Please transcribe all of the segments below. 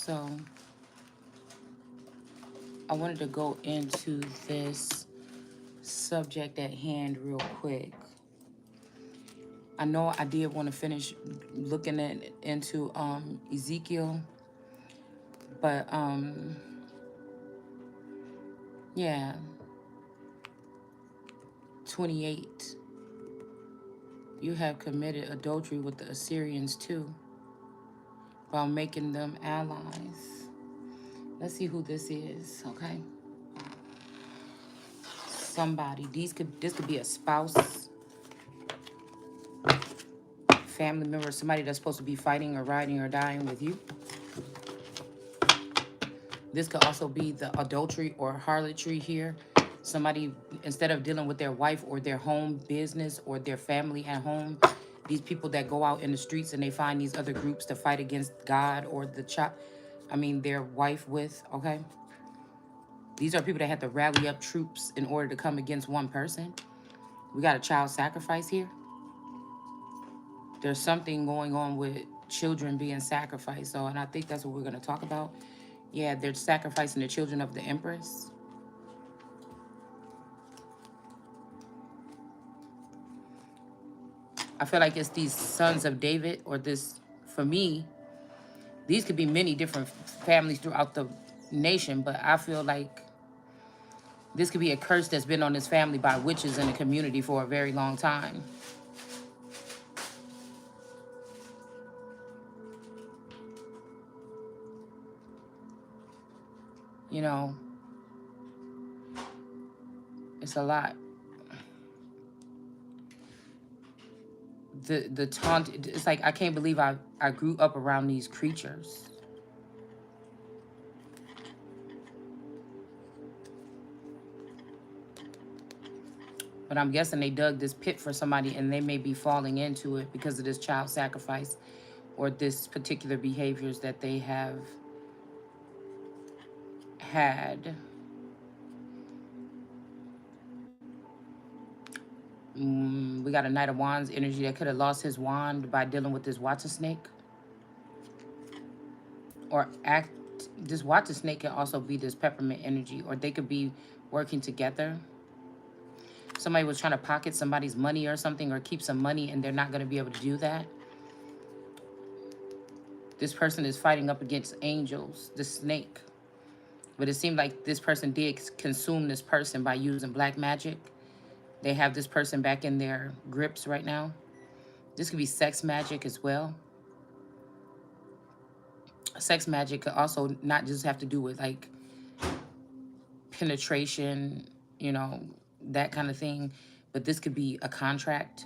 So I wanted to go into this subject at hand real quick. I know I did want to finish looking into Ezekiel, but yeah, 28. You have committed adultery with the Assyrians too, while making them allies. Let's see who this is, okay? Somebody. This could be a spouse, family member, somebody that's supposed to be fighting or riding or dying with you. This could also be the adultery or harlotry here. Somebody, instead of dealing with their wife or their home business or their family at home, these people that go out in the streets and they find these other groups to fight against God or their wife with, okay? These are people that have to rally up troops in order to come against one person. We got a child sacrifice here. There's something going on with children being sacrificed. And I think that's what we're going to talk about. Yeah, they're sacrificing the children of the Empress. I feel like it's these sons of David, or this, for me, these could be many different families throughout the nation, but I feel like this could be a curse that's been on this family by witches in the community for a very long time. You know, it's a lot. The taunt, it's like I can't believe I grew up around these creatures. But I'm guessing they dug this pit for somebody and they may be falling into it because of this child sacrifice or this particular behaviors that they have had. We got a Knight of Wands energy that could have lost his wand by dealing with this water snake. This water snake can also be this peppermint energy, or they could be working together. Somebody was trying to pocket somebody's money or something, or keep some money, and they're not going to be able to do that. This person is fighting up against angels, the snake. But it seemed like this person did consume this person by using black magic. They have this person back in their grips right now. This could be sex magic as well. Sex magic could also not just have to do with like penetration, that kind of thing. But this could be a contract.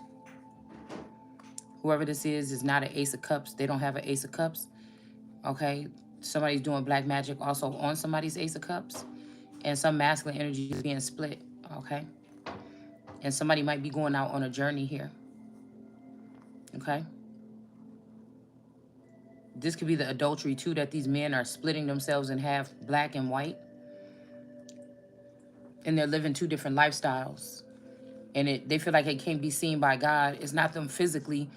Whoever this is not an Ace of Cups. They don't have an Ace of Cups. Okay? Somebody's doing black magic also on somebody's Ace of Cups. And some masculine energy is being split. Okay? And somebody might be going out on a journey here. Okay? This could be the adultery too, that these men are splitting themselves in half, black and white. And they're living two different lifestyles. And they feel like it can't be seen by God. It's not them physically.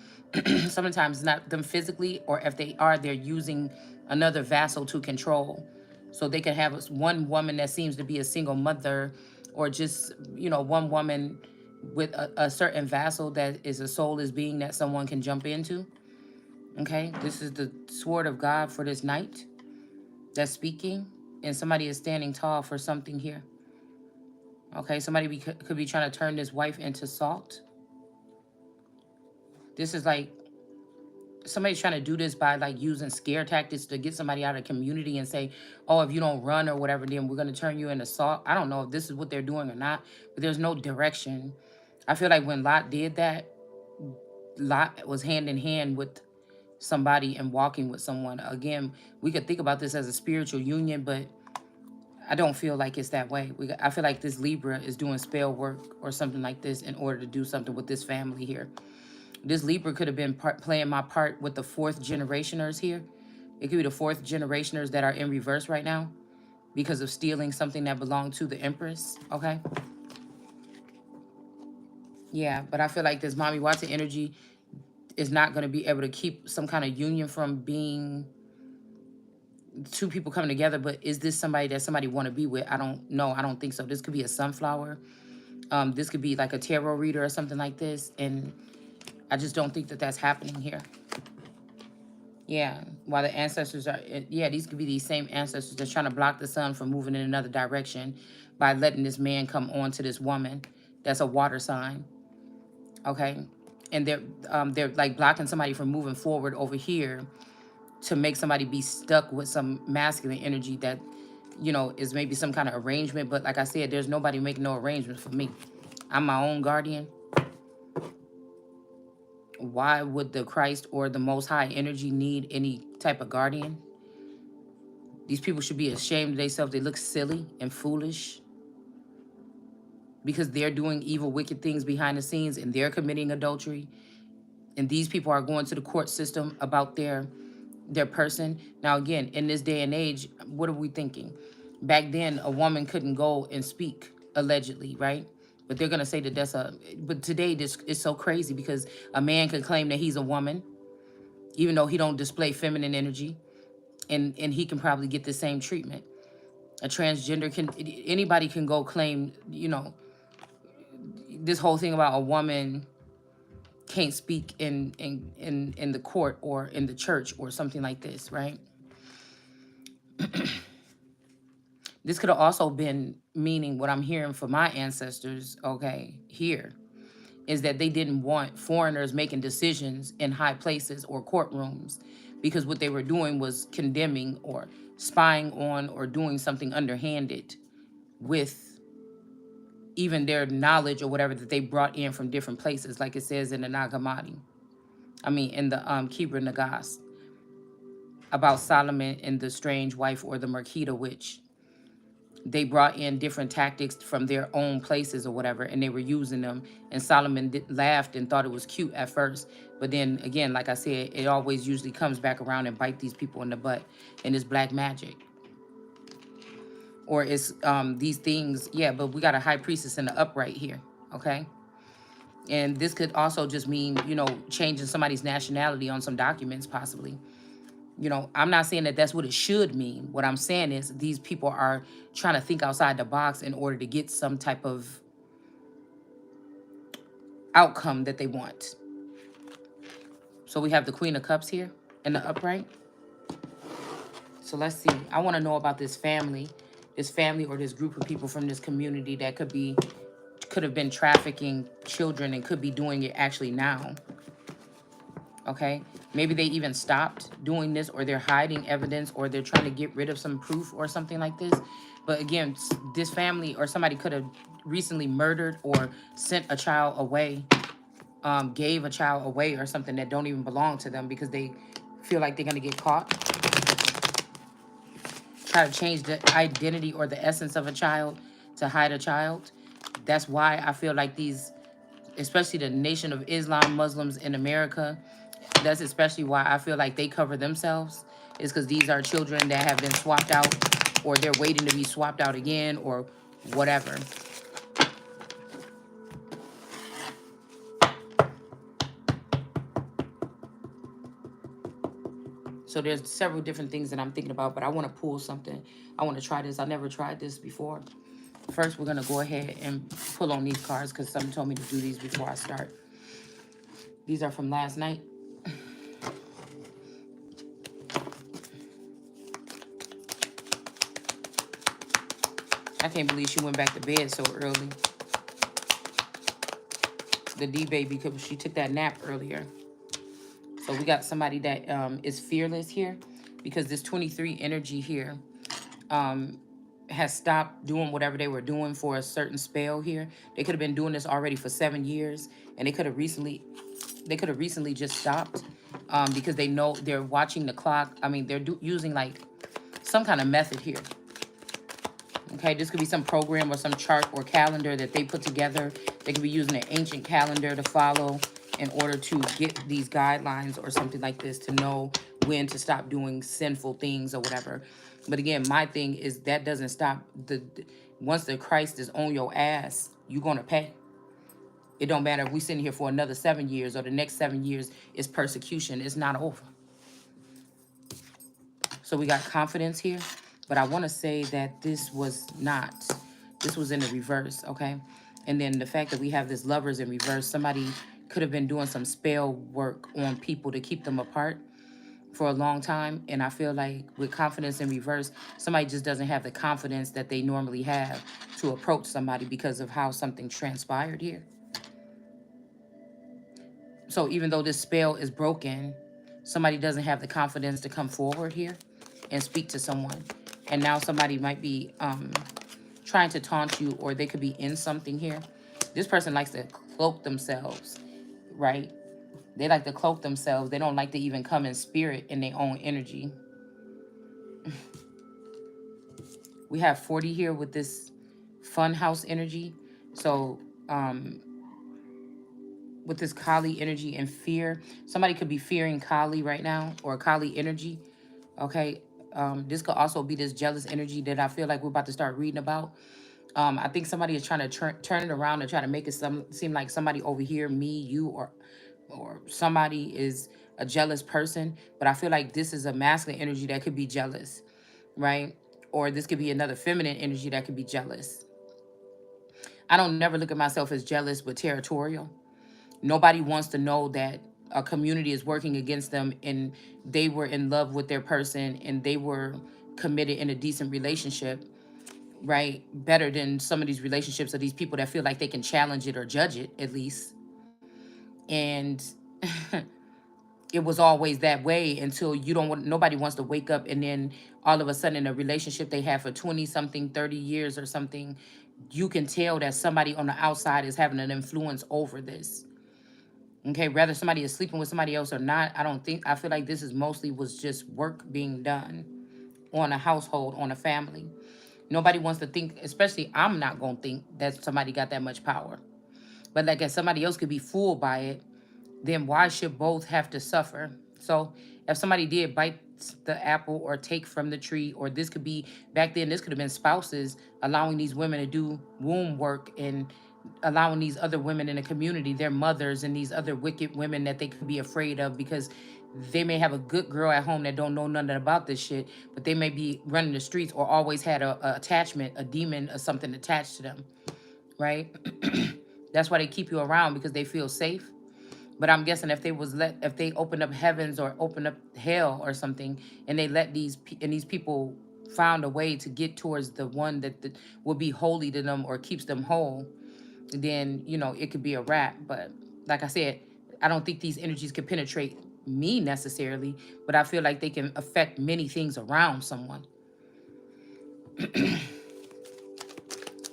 Sometimes it's not them physically, or if they are, they're using another vassal to control. So they can have one woman that seems to be a single mother, or just, one woman with a certain vassal that is a soulless being that someone can jump into. Okay, this is the sword of God for this night that's speaking, and somebody is standing tall for something here. Okay, somebody could be trying to turn this wife into salt. This is like somebody's trying to do this by like using scare tactics to get somebody out of the community and say, oh, if you don't run or whatever, then we're going to turn you into salt. I don't know if this is what they're doing or not, but there's no direction. I feel like when Lot did that, Lot was hand in hand with somebody and walking with someone. Again, we could think about this as a spiritual union, but I don't feel like it's that way. I feel like this Libra is doing spell work or something like this in order to do something with this family here. This Libra could have been playing my part with the fourth generationers here. It could be the fourth generationers that are in reverse right now because of stealing something that belonged to the Empress, okay? Yeah, but I feel like this Mommy Watson energy is not going to be able to keep some kind of union from being two people coming together, but is this somebody that somebody want to be with? I don't know. I don't think so. This could be a sunflower. This could be like a tarot reader or something like this. And I just don't think that that's happening here. Yeah, while the ancestors are, yeah, these could be these same ancestors that's trying to block the sun from moving in another direction by letting this man come on to this woman. That's a water sign, okay? And they're like blocking somebody from moving forward over here to make somebody be stuck with some masculine energy that, you know, is maybe some kind of arrangement. But like I said, there's nobody making no arrangements for me. I'm my own guardian. Why would the Christ or the Most High energy need any type of guardian? These people should be ashamed of themselves. They look silly and foolish because they're doing evil, wicked things behind the scenes and they're committing adultery. And these people are going to the court system about their person. Now, again, in this day and age, what are we thinking? Back then, a woman couldn't go and speak, allegedly, right? But they're going to say that that's a... But today, this is so crazy because a man can claim that he's a woman, even though he don't display feminine energy. And he can probably get the same treatment. A transgender can... Anybody can go claim, you know, this whole thing about a woman can't speak in the court or in the church or something like this, right? This could have also been meaning what I'm hearing from my ancestors, okay, here, is that they didn't want foreigners making decisions in high places or courtrooms because what they were doing was condemning or spying on or doing something underhanded with even their knowledge or whatever that they brought in from different places, like it says in the Nagamati. I mean, in the Kibra Nagas, about Solomon and the strange wife or the Merkita witch. They brought in different tactics from their own places or whatever, and they were using them. And Solomon laughed and thought it was cute at first. But then, again, like I said, it always usually comes back around and bite these people in the butt. And it's black magic. Or it's these things. Yeah, but we got a high priestess in the upright here, okay? And this could also just mean, you know, changing somebody's nationality on some documents, possibly. You know, I'm not saying that that's what it should mean. What I'm saying is these people are trying to think outside the box in order to get some type of outcome that they want. So we have the Queen of Cups here in the upright. So let's see. I want to know about this family or this group of people from this community that could have been trafficking children and could be doing it actually now. Okay, maybe they even stopped doing this, or they're hiding evidence, or they're trying to get rid of some proof or something like this. But again, this family or somebody could have recently murdered or sent a child away, gave a child away or something that don't even belong to them because they feel like they're going to get caught. Try to change the identity or the essence of a child to hide a child. That's why I feel like these, especially the Nation of Islam, Muslims in America, that's especially why I feel like they cover themselves, is because these are children that have been swapped out, or they're waiting to be swapped out again, or whatever. So there's several different things that I'm thinking about, but I want to pull something. I want to try this. I never tried this before. First, we're going to go ahead and pull on these cards because someone told me to do these before I start. These are from last night. I can't believe she went back to bed so early. The D-baby, because she took that nap earlier. So we got somebody that is fearless here, because this 23 energy here has stopped doing whatever they were doing for a certain spell here. They could have been doing this already for 7 years, and they could have recently just stopped because they know they're watching the clock. I mean, they're using like some kind of method here. Okay, this could be some program or some chart or calendar that they put together. They could be using an ancient calendar to follow in order to get these guidelines or something like this, to know when to stop doing sinful things or whatever. But again, my thing is that doesn't stop. Once the Christ is on your ass, you're going to pay. It don't matter if we sitting here for another 7 years or the next 7 years is persecution. It's not over. So we got confidence here. But I want to say that this was not. This was in the reverse, okay? And then the fact that we have this lovers in reverse, somebody could have been doing some spell work on people to keep them apart for a long time. And I feel like with confidence in reverse, somebody just doesn't have the confidence that they normally have to approach somebody because of how something transpired here. So even though this spell is broken, somebody doesn't have the confidence to come forward here and speak to someone. And now somebody might be trying to taunt you, or they could be in something here. This person likes to cloak themselves, right? They like to cloak themselves. They don't like to even come in spirit in their own energy. We have 40 here with this fun house energy. So with this Kali energy and fear, somebody could be fearing Kali right now, or Kali energy. Okay. This could also be this jealous energy that I feel like we're about to start reading about. I think somebody is trying to turn it around and try to make it seem like somebody over here, me, you, or somebody is a jealous person. But I feel like this is a masculine energy that could be jealous, right? Or this could be another feminine energy that could be jealous. I don't never look at myself as jealous but territorial. Nobody wants to know that a community is working against them and they were in love with their person and they were committed in a decent relationship, right? Better than some of these relationships of these people that feel like they can challenge it or judge it, at least. And it was always that way until you don't want, nobody wants to wake up and then all of a sudden in a relationship they have for 20 something 30 years or something, you can tell that somebody on the outside is having an influence over this. Okay, whether somebody is sleeping with somebody else or not, I feel like this is mostly was just work being done on a household, on a family. Nobody wants to think, especially I'm not going to think that somebody got that much power. But like if somebody else could be fooled by it, then why should both have to suffer? So if somebody did bite the apple or take from the tree, or this could be, back then this could have been spouses allowing these women to do womb work and allowing these other women in the community, their mothers and these other wicked women that they could be afraid of, because they may have a good girl at home that don't know nothing about this shit, but they may be running the streets or always had a attachment, a demon or something attached to them, right? That's why they keep you around, because they feel safe. But I'm guessing if they opened up heavens or opened up hell or something, and they let these people found a way to get towards the one that will be holy to them or keeps them whole, then it could be a wrap. But like I said, I don't think these energies can penetrate me necessarily, but I feel like they can affect many things around someone.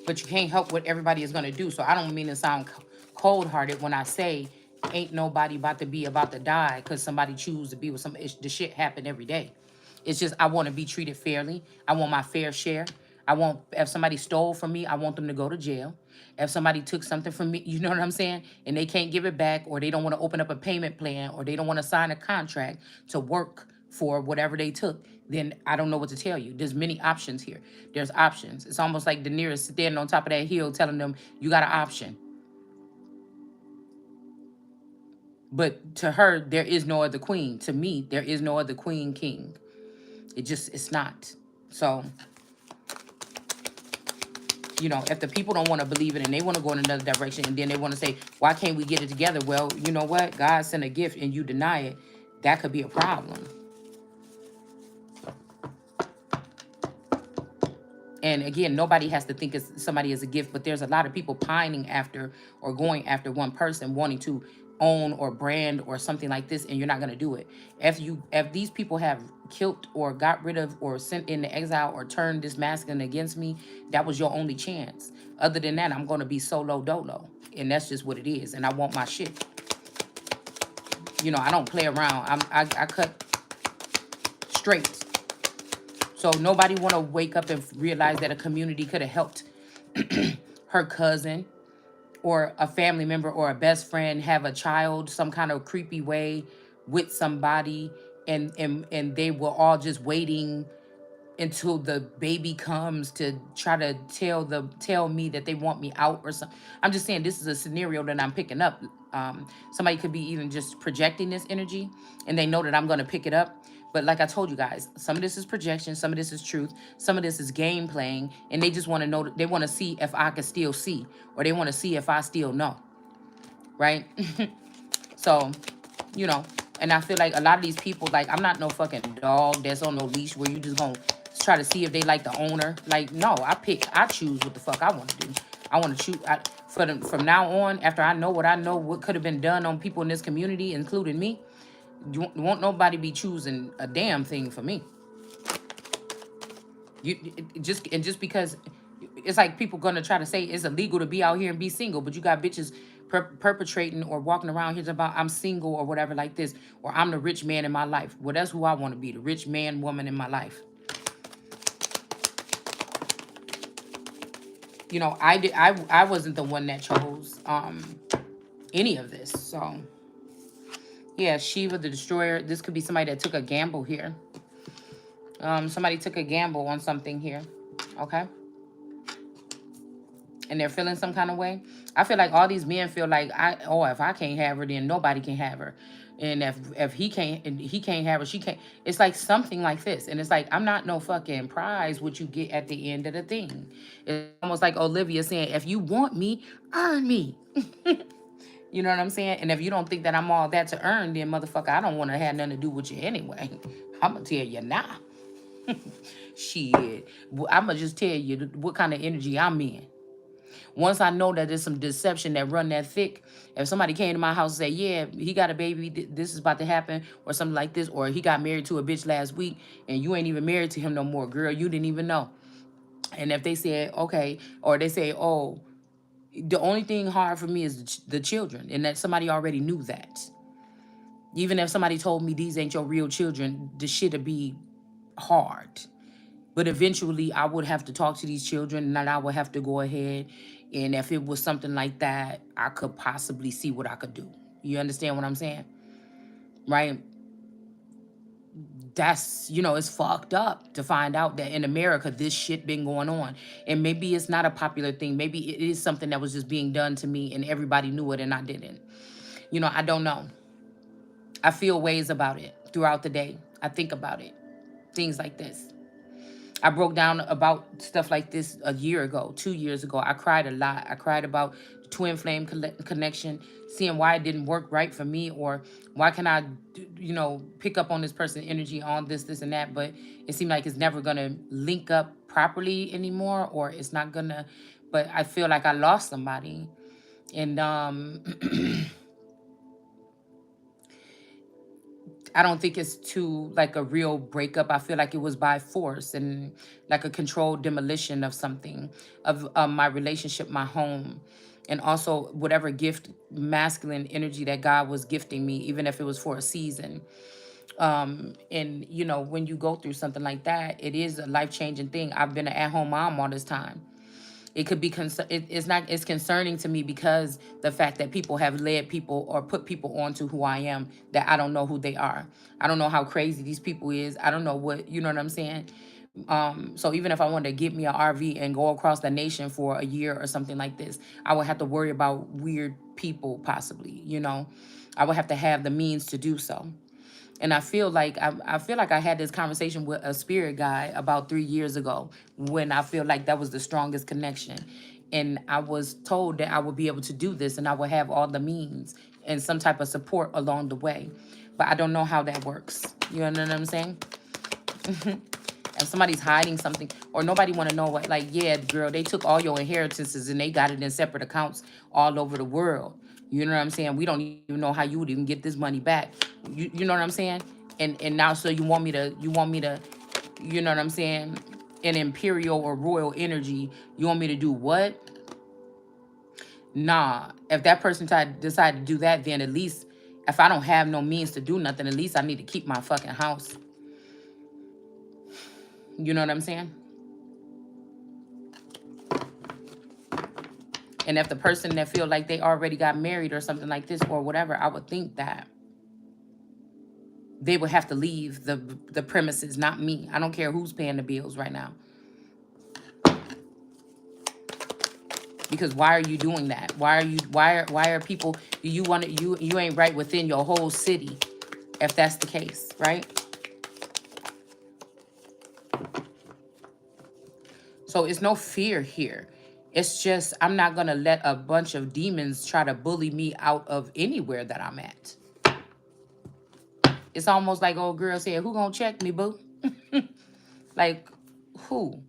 But you can't help what everybody is going to do. So I don't mean to sound cold-hearted when I say ain't nobody about to die because somebody choose to be with some. The shit happen every day. It's just I want to be treated fairly. I want my fair share. I want, if somebody stole from me, I want them to go to jail. If somebody took something from me, you know what I'm saying, and they can't give it back, or they don't want to open up a payment plan, or they don't want to sign a contract to work for whatever they took, then I don't know what to tell you. There's many options here. There's options. It's almost like Daenerys standing on top of that hill telling them, you got an option. But to her, there is no other queen. To me, there is no other queen king. It's not. So, if the people don't want to believe it and they want to go in another direction, and then they want to say, why can't we get it together? Well, you know what? God sent a gift and you deny it. That could be a problem. And again, nobody has to think somebody is a gift, but there's a lot of people pining after or going after one person, wanting to own or brand or something like this, and you're not going to do it. If these people have killed or got rid of or sent into exile or turned this masculine against me, that was your only chance. Other than that, I'm going to be solo dolo, and that's just what it is. And I want my shit. I don't play around. I cut straight. So nobody want to wake up and realize that a community could have helped her cousin or a family member or a best friend have a child some kind of creepy way with somebody, and they were all just waiting until the baby comes to try to tell me that they want me out or something. I'm just saying this is a scenario that I'm picking up. Somebody could be even just projecting this energy, and they know that I'm going to pick it up. But like I told you guys, some of this is projection, some of this is truth, some of this is game playing, and they just want to know, they want to see if I can still see, or they want to see if I still know, right? So, you know, and I feel like a lot of these people, like, I'm not no fucking dog that's on no leash where you just gonna try to see if they like the owner. Like, no, I choose what the fuck I want to do. I want to choose. From now on, after I know what could have been done on people in this community, including me, you won't nobody be choosing a damn thing for me. Just because it's like people gonna try to say it's illegal to be out here and be single, but you got bitches perpetrating or walking around here about I'm single or whatever like this, or I'm the rich man in my life. Well, that's who I want to be, the rich man, woman in my life. You know, I wasn't the one that chose any of this. So yeah, Shiva the Destroyer. This could be somebody that took a gamble here. Somebody took a gamble on something here. Okay. And they're feeling some kind of way. I feel like all these men feel like if I can't have her, then nobody can have her. And if he can't have her, she can't. It's like something like this. And it's like, I'm not no fucking prize what you get at the end of the thing. It's almost like Olivia saying, if you want me, earn me. You know what I'm saying? And if you don't think that I'm all that to earn, then motherfucker, I don't want to have nothing to do with you anyway. I'm going to tell you now. Shit. I'm going to just tell you what kind of energy I'm in. Once I know that there's some deception that run that thick, if somebody came to my house and say, yeah, he got a baby, this is about to happen, or something like this, or he got married to a bitch last week, and you ain't even married to him no more, girl, you didn't even know. And if they said, okay, or they say, oh, the only thing hard for me is the children, and that somebody already knew that. Even if somebody told me these ain't your real children, the shit'd be hard. But eventually, I would have to talk to these children, and I would have to go ahead. And if it was something like that, I could possibly see what I could do. You understand what I'm saying? Right? That's, it's fucked up to find out that in America, this shit been going on. And maybe it's not a popular thing. Maybe it is something that was just being done to me and everybody knew it and I didn't. I don't know. I feel ways about it throughout the day. I think about it. Things like this. I broke down about stuff like this a year ago, 2 years ago. I cried a lot. I cried about the twin flame connection, seeing why it didn't work right for me, or why can I, pick up on this person's energy on this, and that. But it seemed like it's never going to link up properly anymore, or it's not going to. But I feel like I lost somebody. And I don't think it's too like a real breakup. I feel like it was by force and like a controlled demolition of something, of my relationship, my home, and also whatever gift, masculine energy that God was gifting me, even if it was for a season. And when you go through something like that, it is a life-changing thing. I've been an at-home mom all this time. It could be it's concerning to me because the fact that people have led people or put people onto who I am that I don't know who they are. I don't know how crazy these people is. I don't know what, you know what I'm saying? So even if I wanted to get me an RV and go across the nation for a year or something like this, I would have to worry about weird people possibly, I would have to have the means to do so. And I feel like I had this conversation with a spirit guide about 3 years ago when I feel like that was the strongest connection. And I was told that I would be able to do this and I would have all the means and some type of support along the way. But I don't know how that works. You know what I'm saying? If somebody's hiding something or nobody want to know what, like, yeah, girl, they took all your inheritances and they got it in separate accounts all over the world. You know what I'm saying? We don't even know how you would even get this money back. You know what I'm saying? And now, so you want me to, you know what I'm saying? An imperial or royal energy. You want me to do what? Nah. If that person decide to do that, then at least if I don't have no means to do nothing, at least I need to keep my fucking house. You know what I'm saying? And if the person that feel like they already got married or something like this or whatever, I would think that they would have to leave the premises, not me. I don't care who's paying the bills right now. Because why are you doing that? Why are people, you ain't right within your whole city if that's the case, right? So it's no fear here. It's just I'm not going to let a bunch of demons try to bully me out of anywhere that I'm at. It's almost like old girl said, who gonna check me, boo? Like, who?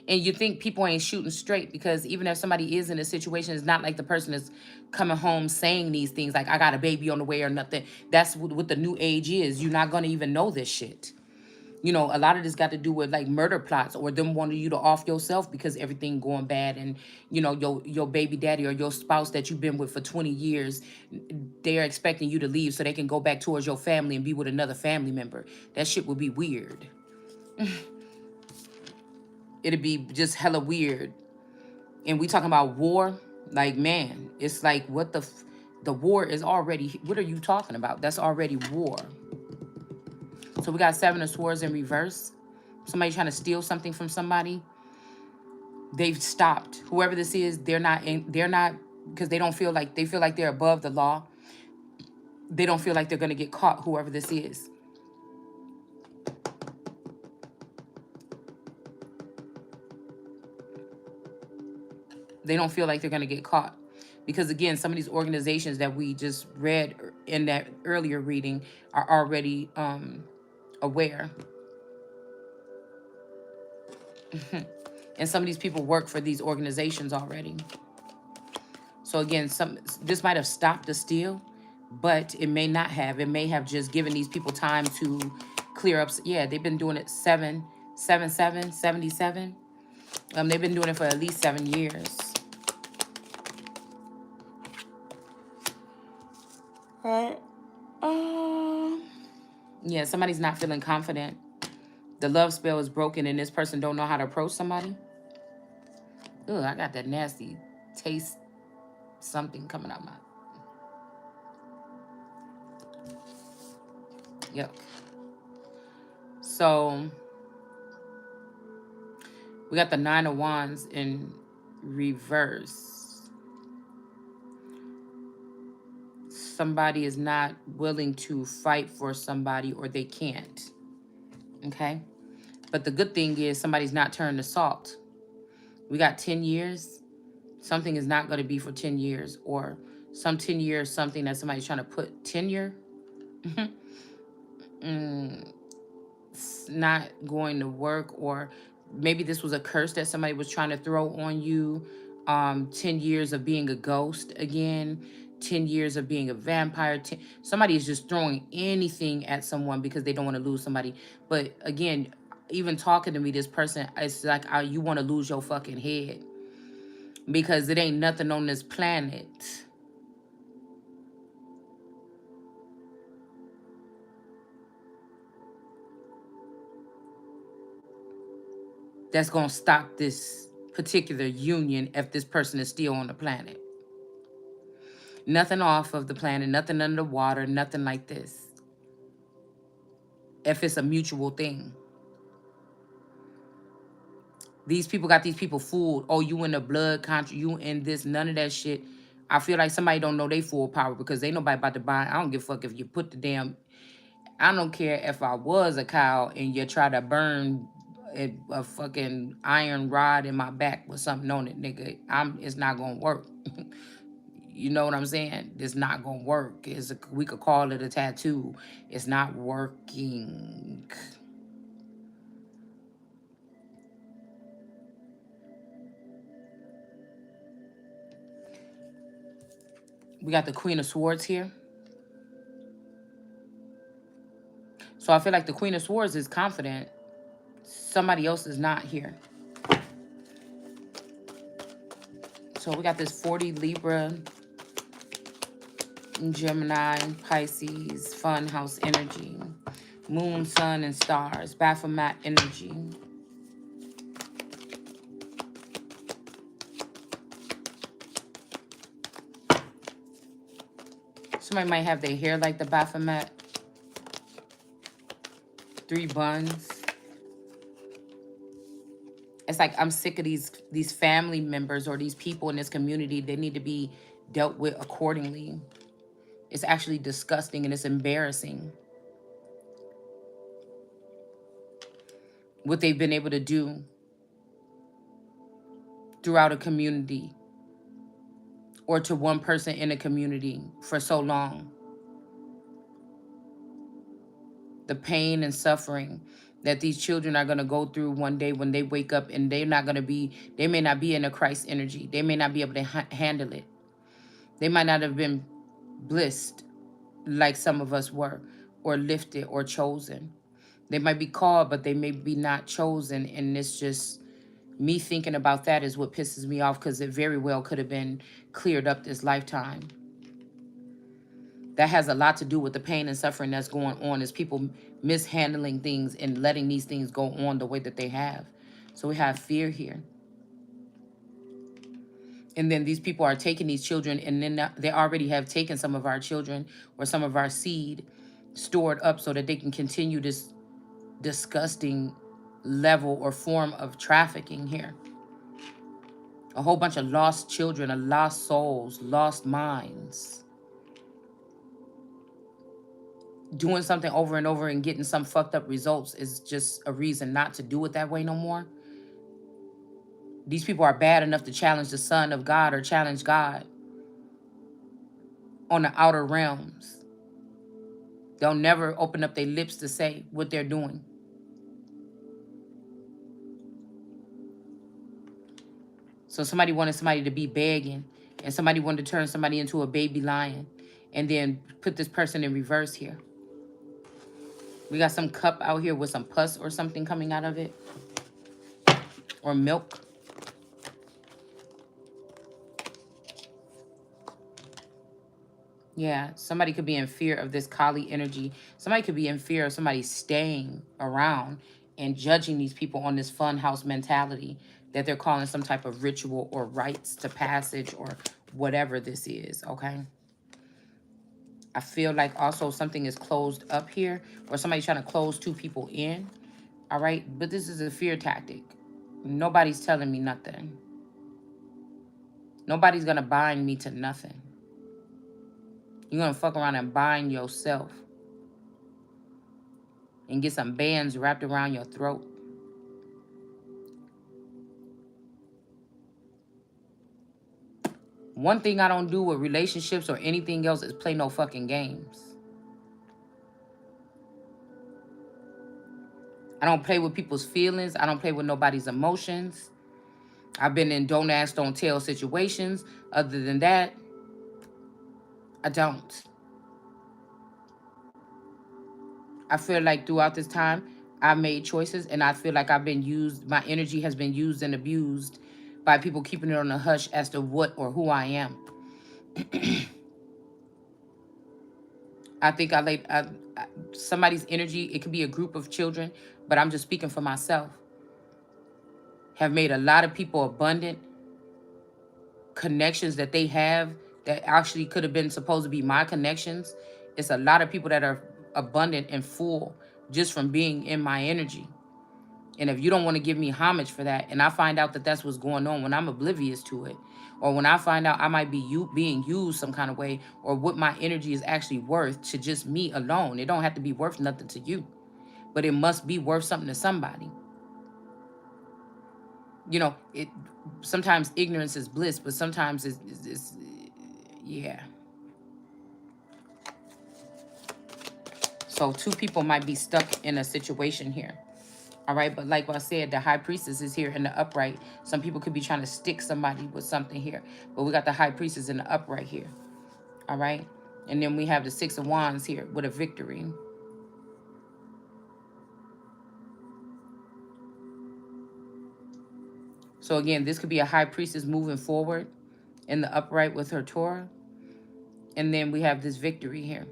And you think people ain't shooting straight because even if somebody is in a situation, it's not like the person is coming home saying these things like, I got a baby on the way or nothing. That's what the new age is. You're not going to even know this shit. You know, a lot of this got to do with like murder plots or them wanting you to off yourself because everything going bad, and you know your baby daddy or your spouse that you've been with for 20 years, they're expecting you to leave so they can go back towards your family and be with another family member. That shit would be weird. It'd be just hella weird. And we talking about war, like, man, it's like what the war is already, what are you talking about? That's already war. So we got Seven of Swords in reverse. Somebody trying to steal something from somebody. They've stopped. Whoever this is, they're not because they feel like they're above the law. They don't feel like they're gonna get caught, whoever this is. They don't feel like they're gonna get caught. Because again, some of these organizations that we just read in that earlier reading are already aware. And some of these people work for these organizations already. So again, this might have stopped the steal, but it may not have. It may have just given these people time to clear up. Yeah, they've been doing it 77. They've been doing it for at least 7 years. Right. Yeah, somebody's not feeling confident. The love spell is broken and this person don't know how to approach somebody. Ugh, I got that nasty taste something coming out my... Yep. So we got the Nine of Wands in reverse. Somebody is not willing to fight for somebody, or they can't. Okay? But the good thing is somebody's not turned to salt. We got 10 years. Something is not going to be for 10 years. Or some 10 years, something that somebody's trying to put tenure. It's not going to work. Or maybe this was a curse that somebody was trying to throw on you. 10 years of being a ghost again. 10 years of being a vampire. Somebody is just throwing anything at someone because they don't want to lose somebody. But again, even talking to me, this person, it's like you want to lose your fucking head. Because it ain't nothing on this planet that's going to stop this particular union if this person is still on the planet. Nothing off of the planet, nothing under the water, nothing like this. If it's a mutual thing. These people got these people fooled. Oh, you in the blood country, you in this, none of that shit. I feel like somebody don't know they full power because ain't nobody about to buy. I don't give a fuck if you put the damn... I don't care if I was a cow and you try to burn a fucking iron rod in my back with something on it, nigga. It's not gonna work. You know what I'm saying? It's not gonna work. We could call it a tattoo. It's not working. We got the Queen of Swords here. So I feel like the Queen of Swords is confident. Somebody else is not here. So we got this 40 Libra, Gemini, Pisces, fun house energy, moon, sun, and stars, Baphomet energy. Somebody might have their hair like the Baphomet. 3 buns. It's like I'm sick of these family members or these people in this community. They need to be dealt with accordingly. It's actually disgusting and it's embarrassing what they've been able to do throughout a community or to one person in a community for so long. The pain and suffering that these children are going to go through one day when they wake up, and they may not be in a Christ energy. They may not be able to handle it. They might not have been blessed like some of us were, or lifted or chosen. They might be called, but they may be not chosen. And it's just me thinking about that is what pisses me off, because it very well could have been cleared up this lifetime. That has a lot to do with the pain and suffering that's going on, is people mishandling things and letting these things go on the way that they have. So we have fear here. And then these people are taking these children, and then they already have taken some of our children or some of our seed stored up so that they can continue this disgusting level or form of trafficking here. A whole bunch of lost children, lost souls, lost minds. Doing something over and over and getting some fucked up results is just a reason not to do it that way no more. These people are bad enough to challenge the Son of God or challenge God on the outer realms. They'll never open up their lips to say what they're doing. So somebody wanted somebody to be begging, and somebody wanted to turn somebody into a baby lion, and then put this person in reverse here. We got some cup out here with some pus or something coming out of it. Or milk. Yeah, somebody could be in fear of this Kali energy. Somebody could be in fear of somebody staying around and judging these people on this fun house mentality that they're calling some type of ritual or rites to passage or whatever this is, okay? I feel like also something is closed up here, or somebody's trying to close two people in, all right? But this is a fear tactic. Nobody's telling me nothing. Nobody's going to bind me to nothing. You're going to fuck around and bind yourself and get some bands wrapped around your throat. One thing I don't do with relationships or anything else is play no fucking games. I don't play with people's feelings. I don't play with nobody's emotions. I've been in don't ask, don't tell situations. Other than that, I don't. I feel like throughout this time, I made choices, and I feel like I've been used, my energy has been used and abused by people keeping it on the hush as to what or who I am. I think somebody's energy, it could be a group of children, but I'm just speaking for myself, have made a lot of people abundant connections that they have that actually could have been supposed to be my connections. It's a lot of people that are abundant and full just from being in my energy. And if you don't want to give me homage for that, and I find out that that's what's going on when I'm oblivious to it, or when I find out I might be being used some kind of way, or what my energy is actually worth to just me alone. It don't have to be worth nothing to you, but it must be worth something to somebody. You know, sometimes ignorance is bliss, but sometimes it's yeah. So two people might be stuck in a situation here. All right, but like I said, the high priestess is here in the upright. Some people could be trying to stick somebody with something here, but we got the high priestess in the upright here. All right, and then we have the 6 of Wands here with a victory. So again, this could be a high priestess moving forward in the upright with her Torah. And then we have this victory here.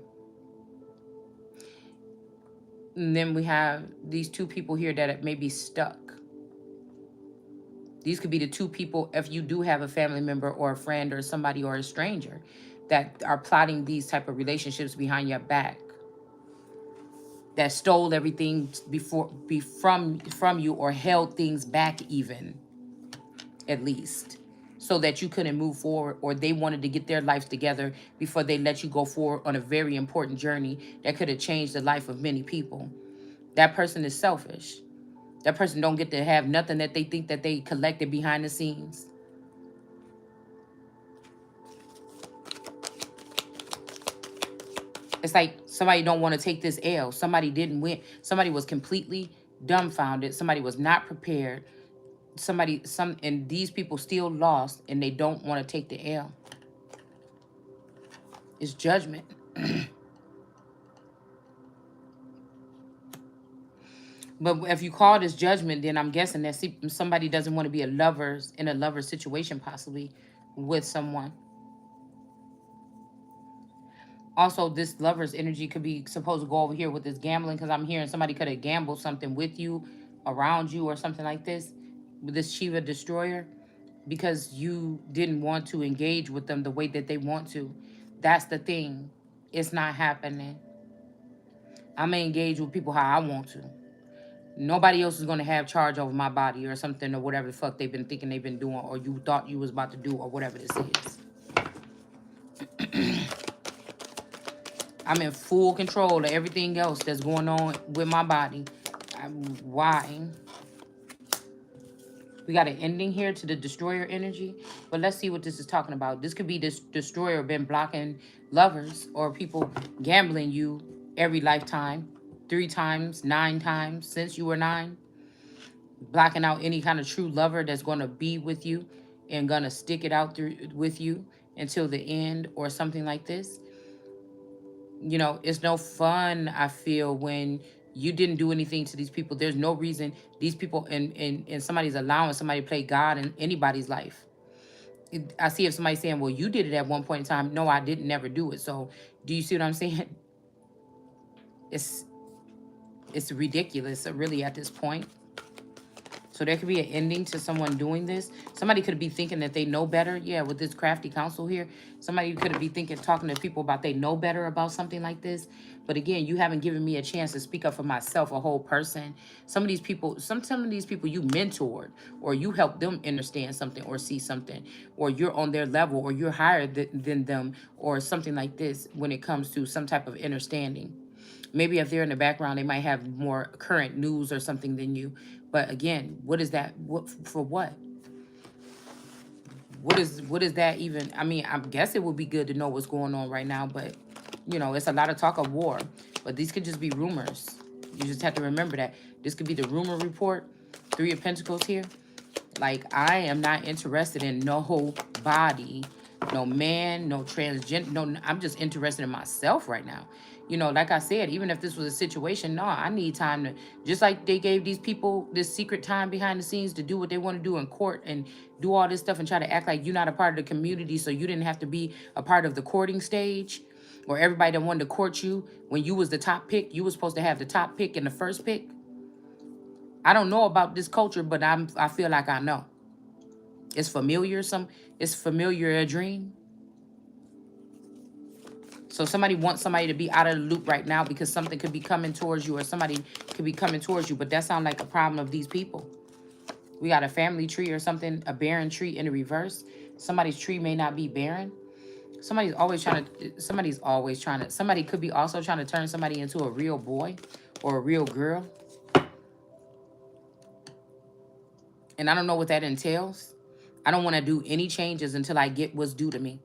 And then we have these two people here that may be stuck. These could be the two people, if you do have a family member or a friend or somebody or a stranger that are plotting these type of relationships behind your back, that stole everything from you, or held things back even, at least. so that you couldn't move forward, or they wanted to get their life together before they let you go forward on a very important journey that could have changed the life of many people. That person is selfish. That person don't get to have nothing that they think that they collected behind the scenes. It's like somebody don't want to take this L. Somebody didn't win. Somebody was completely dumbfounded. Somebody was not prepared. And these people still lost, and they don't want to take the L. It's judgment. But if you call this judgment, then I'm guessing that somebody doesn't want to be in a lover situation, possibly with someone. Also, this lover's energy could be supposed to go over here with this gambling, because I'm hearing somebody could have gambled something with you, around you, or something like this, with this Shiva destroyer, because you didn't want to engage with them the way that they want to. That's the thing. It's not happening. I'm going to engage with people how I want to. Nobody else is going to have charge over my body or something, or whatever the fuck they've been thinking they've been doing, or you thought you was about to do, or whatever this is. I'm in full control of everything else that's going on with my body. Why? We got an ending here to the destroyer energy. But let's see what this is talking about. This could be this destroyer been blocking lovers or people gambling you every lifetime. 3 times, 9 times since you were 9. Blocking out any kind of true lover that's going to be with you and going to stick it out through with you until the end, or something like this. You know, it's no fun, I feel, when you didn't do anything to these people. There's no reason these people, and somebody's allowing somebody to play God in anybody's life. I see if somebody's saying, well, you did it at one point in time. No, I didn't never do it. So do you see what I'm saying? It's ridiculous, really, at this point. So there could be an ending to someone doing this. Somebody could be thinking that they know better. Yeah, with this crafty counsel here. Somebody could be thinking, talking to people about they know better about something like this. But again, you haven't given me a chance to speak up for myself, a whole person. Some of these people you mentored, or you helped them understand something or see something, or you're on their level, or you're higher than them, or something like this when it comes to some type of understanding. Maybe if they're in the background, they might have more current news or something than you. But again, what is that? What for? What? What is that even? I mean, I guess it would be good to know what's going on right now. But you know, it's a lot of talk of war. But these could just be rumors. You just have to remember that this could be the rumor report. 3 of Pentacles here. Like, I am not interested in no body, no man, no transgender. No, I'm just interested in myself right now. You know, like I said, even if this was a situation, no, I need time to, just like they gave these people this secret time behind the scenes to do what they want to do in court and do all this stuff and try to act like you're not a part of the community, so you didn't have to be a part of the courting stage, or everybody that wanted to court you when you was the top pick. You was supposed to have the top pick and the first pick. I don't know about this culture, but I feel like I know. It's familiar. It's familiar, a dream. So somebody wants somebody to be out of the loop right now because something could be coming towards you, or somebody could be coming towards you. But that sounds like a problem of these people. We got a family tree or something, a barren tree in the reverse. Somebody's tree may not be barren. Somebody could be also trying to turn somebody into a real boy or a real girl. And I don't know what that entails. I don't want to do any changes until I get what's due to me.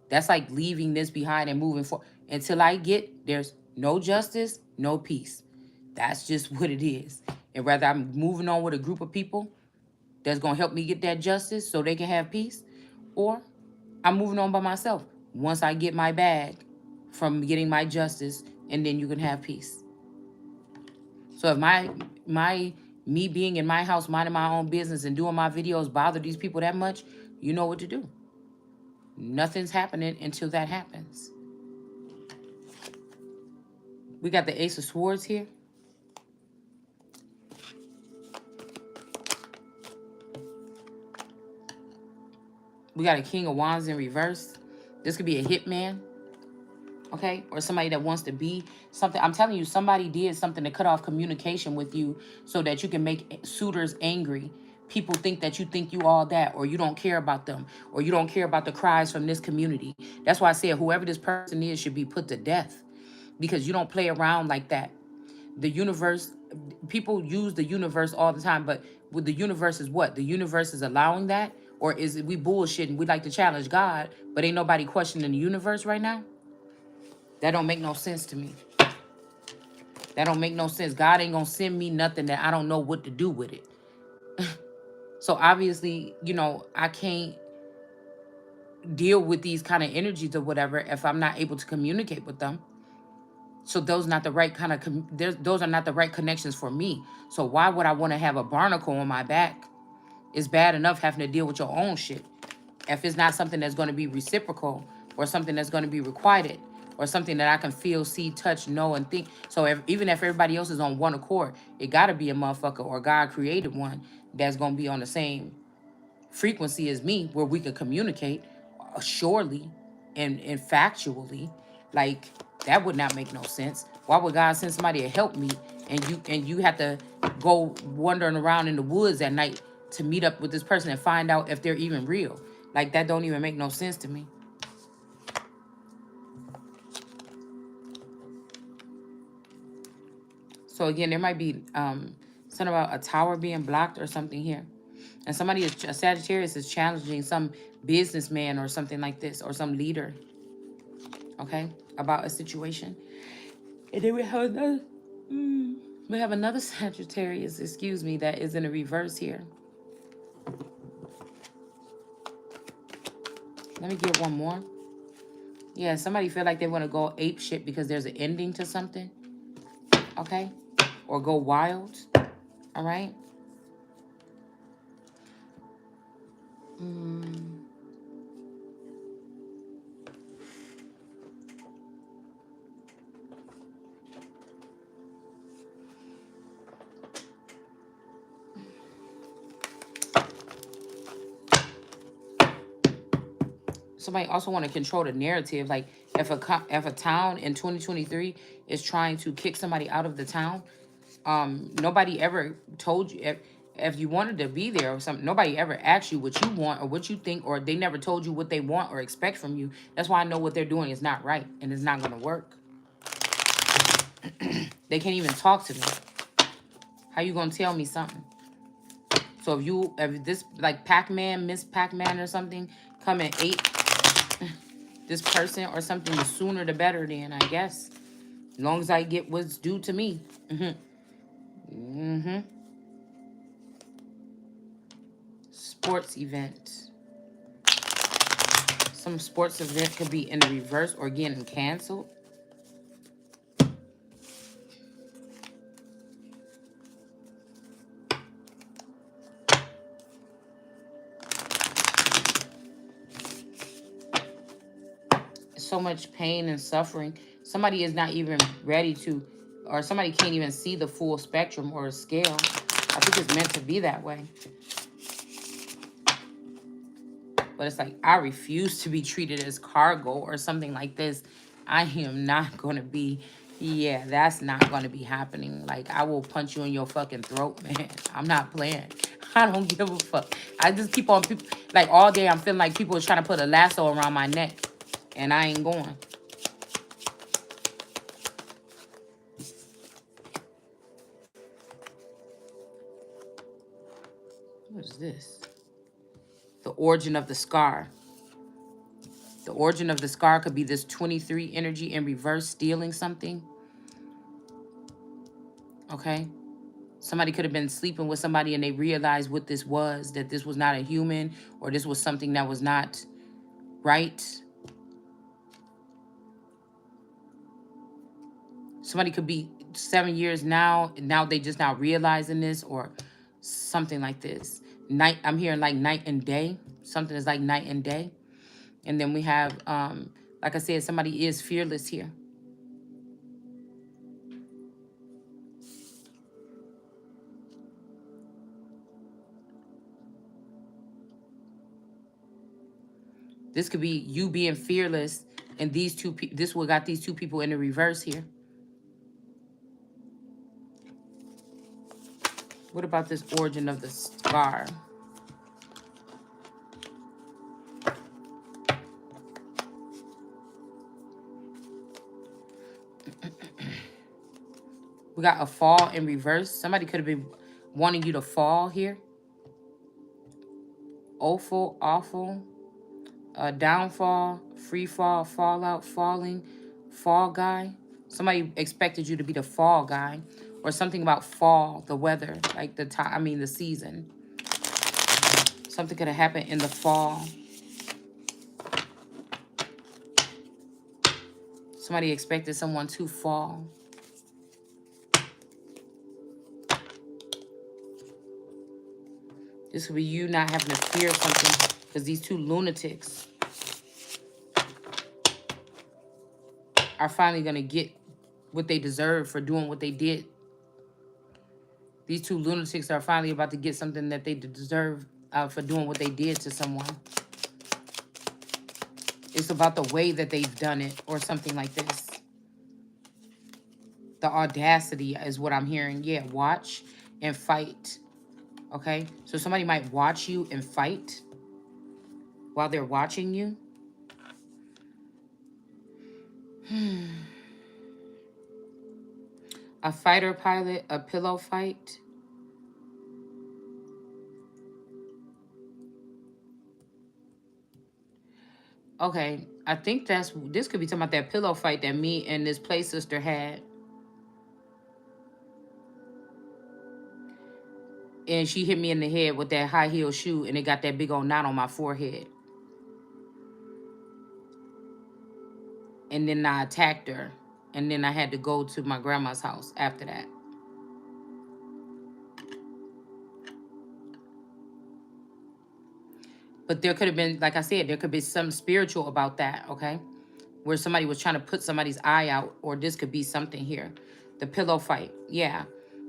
That's like leaving this behind and moving forward. Until I get, there's no justice, no peace. That's just what it is. And whether I'm moving on with a group of people that's going to help me get that justice so they can have peace, or I'm moving on by myself once I get my bag from getting my justice, and then you can have peace. So if me being in my house, minding my own business and doing my videos bother these people that much, you know what to do. Nothing's happening until that happens. We got the Ace of Swords here. We got a King of Wands in reverse. This could be a hitman. Okay? Or somebody that wants to be something. I'm telling you, somebody did something to cut off communication with you so that you can make suitors angry People think you all that, or you don't care about them, or you don't care about the cries from this community. That's why I said whoever this person is should be put to death, because you don't play around like that. The universe, people use the universe all the time, but with the universe is what? The universe is allowing that? Or is it we bullshitting? We like to challenge God, but ain't nobody questioning the universe right now? That don't make no sense to me. That don't make no sense. God ain't gonna send me nothing that I don't know what to do with it. So obviously, I can't deal with these kind of energies or whatever if I'm not able to communicate with them. So those not the right kind of those are not the right connections for me. So why would I want to have a barnacle on my back? It's bad enough having to deal with your own shit. If it's not something that's going to be reciprocal, or something that's going to be requited, or something that I can feel, see, touch, know, and think. So even if everybody else is on one accord, it got to be a motherfucker or God created one that's going to be on the same frequency as me, where we can communicate surely and factually. Like, that would not make no sense. Why would God send somebody to help me, and you have to go wandering around in the woods at night to meet up with this person and find out if they're even real? Like, that don't even make no sense to me. So again, there might be something about a tower being blocked or something here. And somebody is, a Sagittarius is challenging some businessman or something like this, or some leader, okay, about a situation. And then we have another Sagittarius, excuse me, that is in a reverse here. Let me get one more. Yeah, somebody feel like they want to go ape shit because there's an ending to something, okay? Or go wild, all right? Somebody also want to control the narrative. Like, if a town in 2023 is trying to kick somebody out of the town, nobody ever told you if you wanted to be there or something. Nobody ever asked you what you want or what you think, or they never told you what they want or expect from you. That's why I know what they're doing is not right and it's not going to work. They can't even talk to me. How you going to tell me something? So if this, like Pac-Man, Miss Pac-Man or something, come and ate this person or something, the sooner the better then, I guess. As long as I get what's due to me. Sports event. Some sports event could be in the reverse or getting canceled. So much pain and suffering. Somebody is not even ready to, or somebody can't even see the full spectrum or scale. I think it's meant to be that way. But it's like, I refuse to be treated as cargo or something like this. I am not going to be, yeah, that's not going to be happening. Like, I will punch you in your fucking throat, man. I'm not playing. I don't give a fuck. I just keep on, like, all day I'm feeling like people are trying to put a lasso around my neck. And I ain't going. What is this? The origin of the scar. The origin of the scar could be this 23 energy in reverse, stealing something. Okay? Somebody could have been sleeping with somebody and they realized what this was, that this was not a human, or this was something that was not right. Somebody could be 7 years now, and now they just now realizing this, or something like this. Night, I'm hearing like night and day. Something is like night and day. And then we have, like I said, somebody is fearless here. This could be you being fearless, and these two people, this what got these two people in the reverse here. What about this origin of the scar? We got a fall in reverse. Somebody could have been wanting you to fall here. Awful, awful. Downfall, free fall, fallout, falling, fall guy. Somebody expected you to be the fall guy, or something about fall, the weather, like the time. I mean, the season. Something could have happened in the fall. Somebody expected someone to fall. This could be you not having to fear something, because these two lunatics are finally going to get what they deserve for doing what they did. These two lunatics are finally about to get something that they deserve for doing what they did to someone. It's about the way that they've done it, or something like this. The audacity is what I'm hearing. Yeah, watch and fight. Okay? So somebody might watch you and fight while they're watching you. A fighter pilot, a pillow fight. Okay, I think this could be talking about that pillow fight that me and this play sister had. And she hit me in the head with that high heel shoe, and it got that big old knot on my forehead. And then I attacked her. And then I had to go to my grandma's house after that. But there could have been, like I said, there could be some spiritual about that, okay? Where somebody was trying to put somebody's eye out, or this could be something here. The pillow fight, yeah.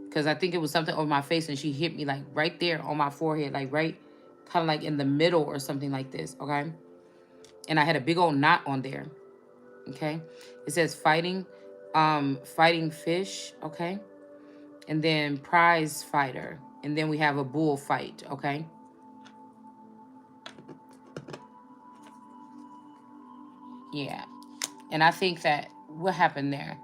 Because I think it was something over my face, and she hit me like right there on my forehead, like right, kind of like in the middle or something like this, okay? And I had a big old knot on there, okay? It says fighting fish, okay? And then prize fighter. And then we have a bull fight, okay? Yeah. And I think that what happened there?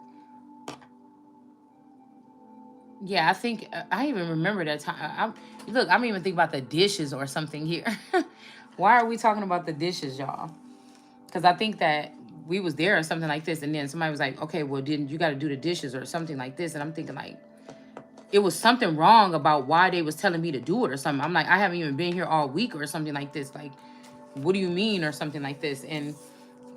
Yeah, I think I even remember that time. Look, I'm even thinking about the dishes or something here. Why are we talking about the dishes, y'all? Because I think that we was there or something like this, and then somebody was like, "Okay, well, didn't you got to do the dishes or something like this?" And I'm thinking like, it was something wrong about why they was telling me to do it or something. I'm like, I haven't even been here all week or something like this. Like, what do you mean or something like this? And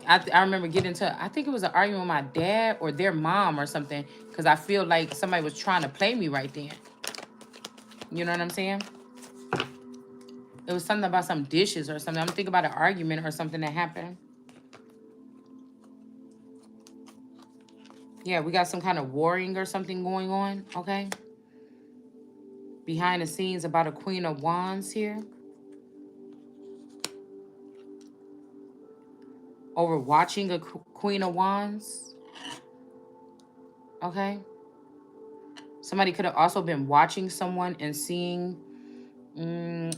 I remember getting into, I think it was an argument with my dad or their mom or something, because I feel like somebody was trying to play me right then. You know what I'm saying? It was something about some dishes or something. I'm thinking about an argument or something that happened. Yeah, we got some kind of warring or something going on, okay? Behind the scenes about a Queen of Wands here. Over watching a Queen of Wands. Okay? Somebody could have also been watching someone and seeing...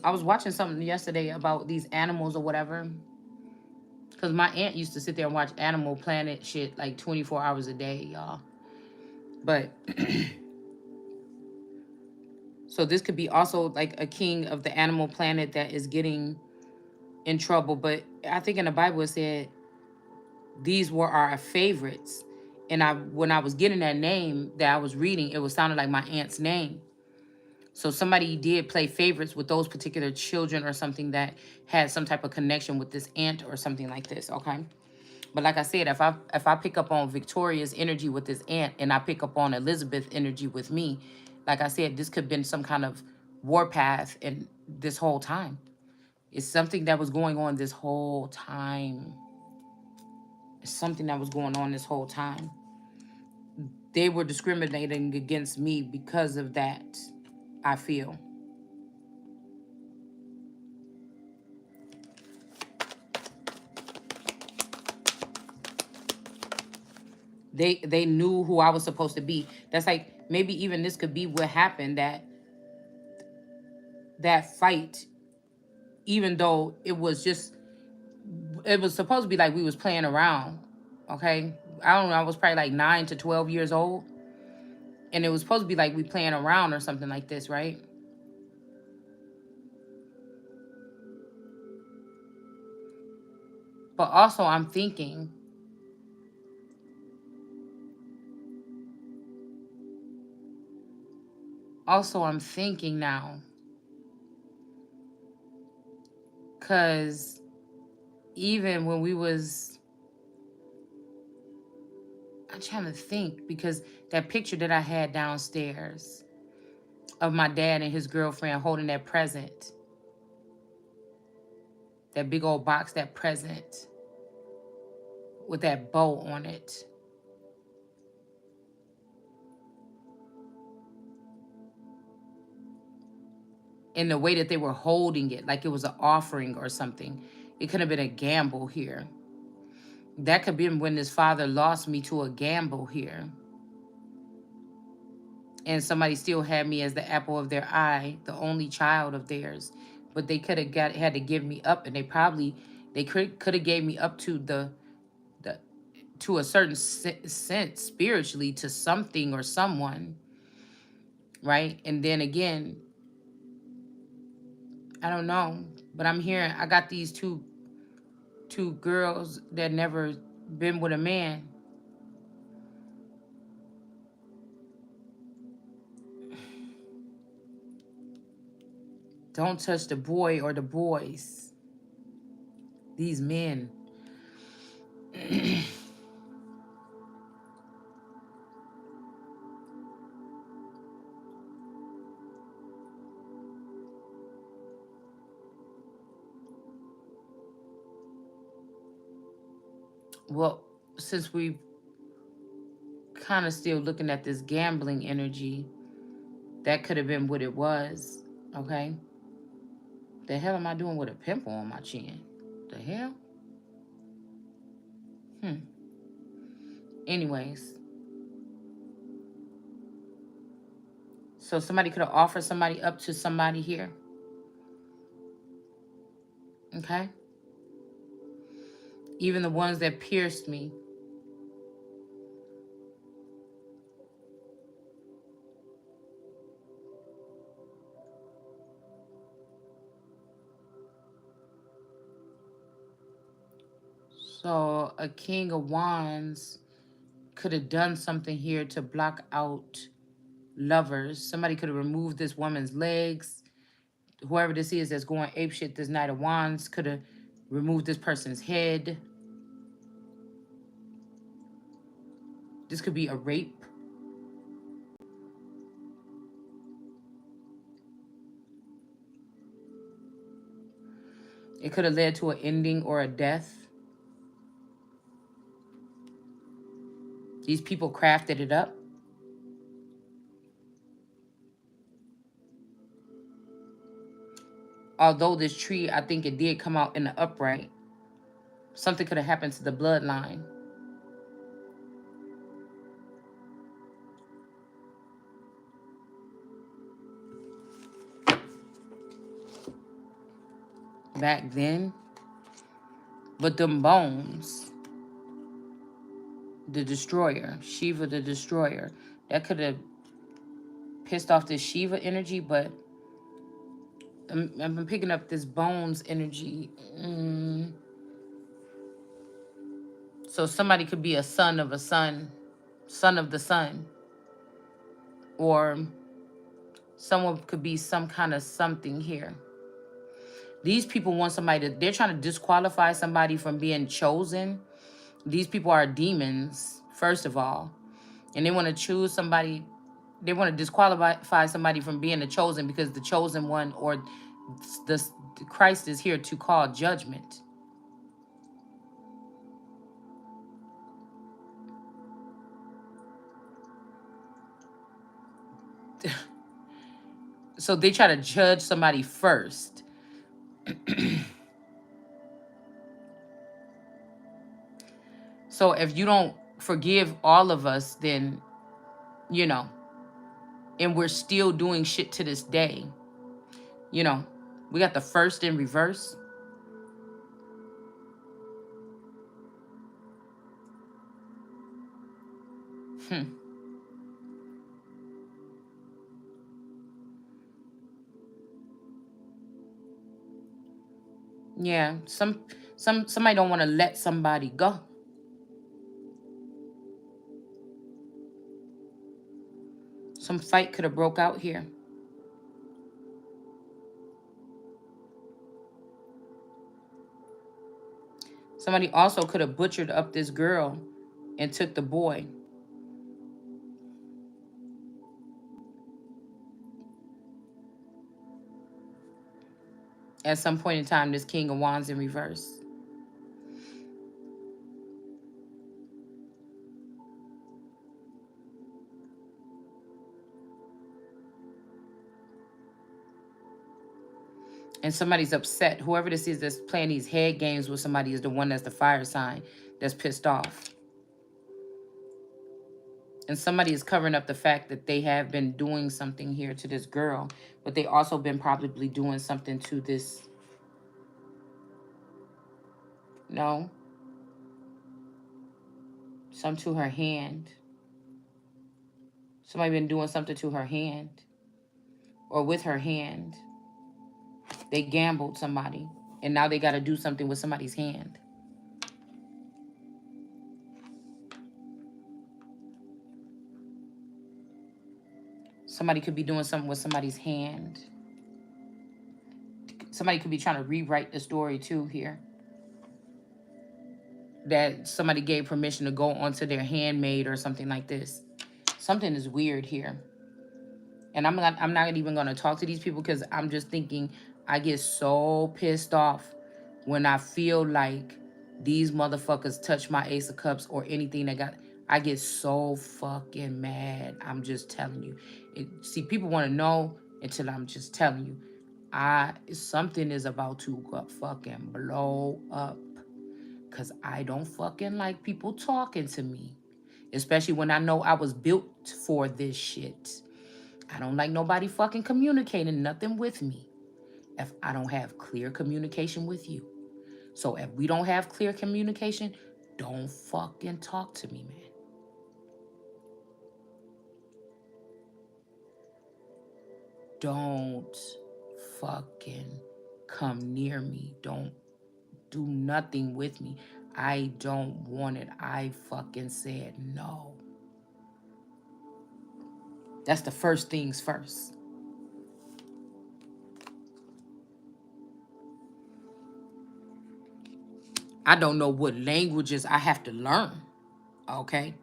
I was watching something yesterday about these animals or whatever. Because my aunt used to sit there and watch Animal Planet shit like 24 hours a day, y'all. But... So this could be also like a king of the Animal Planet that is getting in trouble. But I think in the Bible it said these were our favorites. And when I was getting that name that I was reading, it was sounding like my aunt's name. So somebody did play favorites with those particular children or something that had some type of connection with this aunt or something like this, okay? But like I said, if I pick up on Victoria's energy with this aunt and I pick up on Elizabeth energy with me, like I said, this could have been some kind of warpath in this whole time. It's something that was going on this whole time. It's something that was going on this whole time. They were discriminating against me because of that, I feel. They knew who I was supposed to be. That's like, maybe even this could be what happened, that that fight, even though it was supposed to be like we was playing around. Okay, I don't know, I was probably like 9 to 12 years old, and it was supposed to be like we playing around or something like this, right? But also I'm thinking now, because even when we was, I'm trying to think, because that picture that I had downstairs of my dad and his girlfriend holding that present, that big old box, that present with that bow on it. And the way that they were holding it, like it was an offering or something. It could have been a gamble here. That could be when his father lost me to a gamble here. And somebody still had me as the apple of their eye, the only child of theirs. But they could have had to give me up, and they could have gave me up to the to a certain sense spiritually, to something or someone, right? And then again, I don't know, but I'm hearing I got these two girls that never been with a man. Don't touch the boy or the boys. These men. Well, since we kind of still looking at this gambling energy, that could have been what it was. Okay. The hell am I doing with a pimple on my chin? The hell? Hmm. Anyways, so somebody could have offered somebody up to somebody here. Okay. Even the ones that pierced me. So a king of wands could have done something here to block out lovers. Somebody could have removed this woman's legs. Whoever this is that's going apeshit, this Knight of Wands could have removed this person's head. This could be a rape. It could have led to an ending or a death. These people crafted it up. Although this tree, I think it did come out in the upright. Something could have happened to the bloodline. Back then. But them bones, the destroyer, Shiva the destroyer, that could have pissed off this Shiva energy, but I've been picking up this bones energy. So somebody could be a son of a son, son of the sun, or someone could be some kind of something here. These people want somebody they're trying to disqualify somebody from being chosen. These people are demons, first of all. And they want to choose somebody, they want to disqualify somebody from being the chosen, because the chosen one or the Christ is here to call judgment. So they try to judge somebody first. So if you don't forgive all of us, then, you know, and we're still doing shit to this day, You know, we got the first in reverse. Hmm. Yeah, somebody don't want to let somebody go. Some fight could have broke out here. Somebody also could have butchered up this girl and took the boy. At some point in time, this King of Wands in reverse. And somebody's upset. Whoever this is that's playing these head games with somebody is the one that's the fire sign that's pissed off. And somebody is covering up the fact that they have been doing something here to this girl, but they also been probably doing something to this. No, some to her hand. Somebody been doing something to her hand or with her hand. They gambled somebody, and now they got to do something with somebody's hand. Somebody could be doing something with somebody's hand. Somebody could be trying to rewrite the story too here. That somebody gave permission to go onto their handmaid or something like this. Something is weird here. And I'm not even going to talk to these people because I'm just thinking I get so pissed off when I feel like these motherfuckers touch my Ace of Cups or anything that got. I get so fucking mad. I'm just telling you. See, people want to know until I'm just telling you. Something is about to fucking blow up. Cause I don't fucking like people talking to me. Especially when I know I was built for this shit. I don't like nobody fucking communicating nothing with me if I don't have clear communication with you. So if we don't have clear communication, don't fucking talk to me, man. Don't fucking come near me. Don't do nothing with me. I don't want it. I fucking said no. That's the first things first. I don't know what languages I have to learn, okay,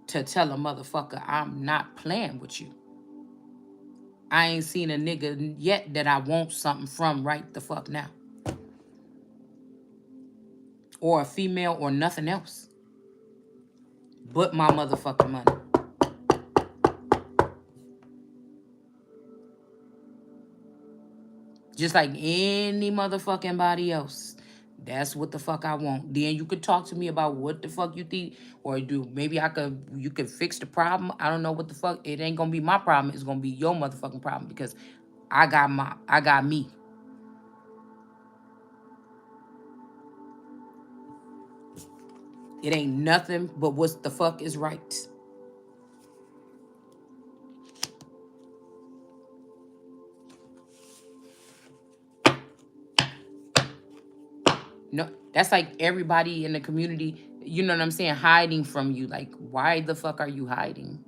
to tell a motherfucker I'm not playing with you. I ain't seen a nigga yet that I want something from right the fuck now. Or a female or nothing else. But my motherfucking money. Just like any motherfucking body else. That's what the fuck I want. Then you could talk to me about what the fuck you think, or do maybe you could fix the problem. I don't know what the fuck. It ain't gonna be my problem. It's gonna be your motherfucking problem because I got me. It ain't nothing but what the fuck is right. No, that's like everybody in the community, you know what I'm saying, hiding from you. Like, why the fuck are you hiding?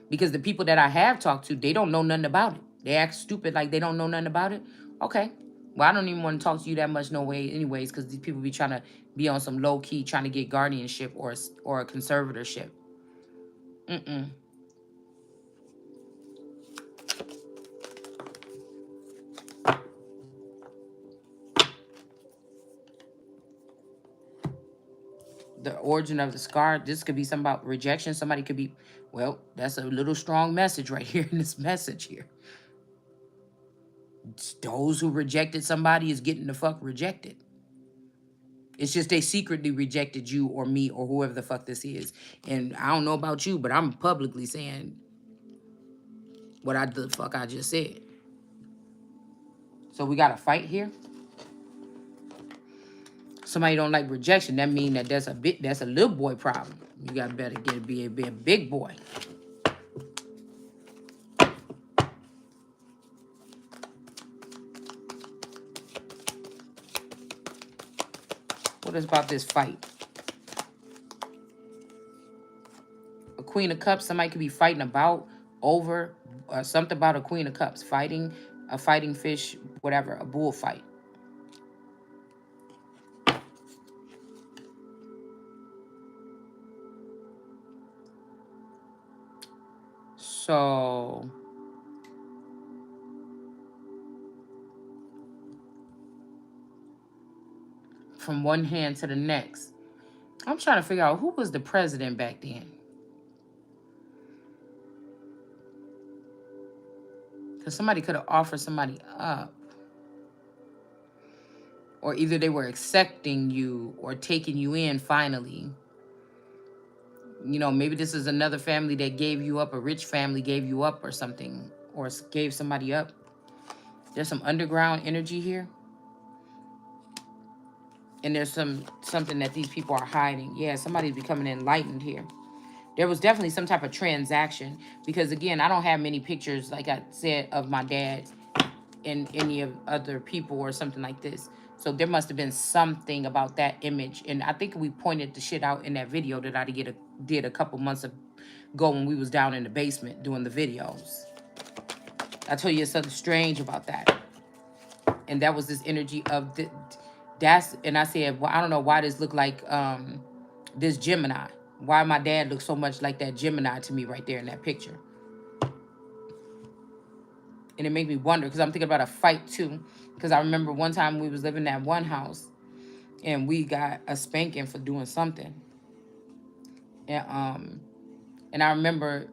Because the people that I have talked to, they don't know nothing about it. They act stupid like they don't know nothing about it. Okay. Well, I don't even want to talk to you that much no way anyways, because these people be trying to be on some low key, trying to get guardianship or a conservatorship. Mm-mm. The origin of the scar, this could be something about rejection. Somebody could be, well, that's a little strong message right here in this message here. Those who rejected somebody is getting the fuck rejected. It's just they secretly rejected you or me or whoever the fuck this is. And I don't know about you, but I'm publicly saying what the fuck I just said. So we got a fight here. Somebody don't like rejection. That mean that that's a little boy problem. You got better be a big boy. What is about this fight? A Queen of Cups. Somebody could be fighting about over something about a Queen of Cups. Fighting a fighting fish, whatever, a bullfight. So from one hand to the next. I'm trying to figure out who was the president back then. Because somebody could have offered somebody up. Or either they were accepting you or taking you in finally. You know, maybe this is another family that gave you up. A rich family gave you up or something. Or gave somebody up. There's some underground energy here. And there's something that these people are hiding. Yeah, somebody's becoming enlightened here. There was definitely some type of transaction. Because, again, I don't have many pictures, like I said, of my dad and any of other people or something like this. So there must have been something about that image. And I think we pointed the shit out in that video that I did a couple months ago when we was down in the basement doing the videos. I told you something strange about that. And that was this energy of and I said, well, I don't know why this looked like this Gemini. Why my dad looks so much like that Gemini to me right there in that picture. And it made me wonder, because I'm thinking about a fight too. Because I remember one time we was living in that one house and we got a spanking for doing something. And I remember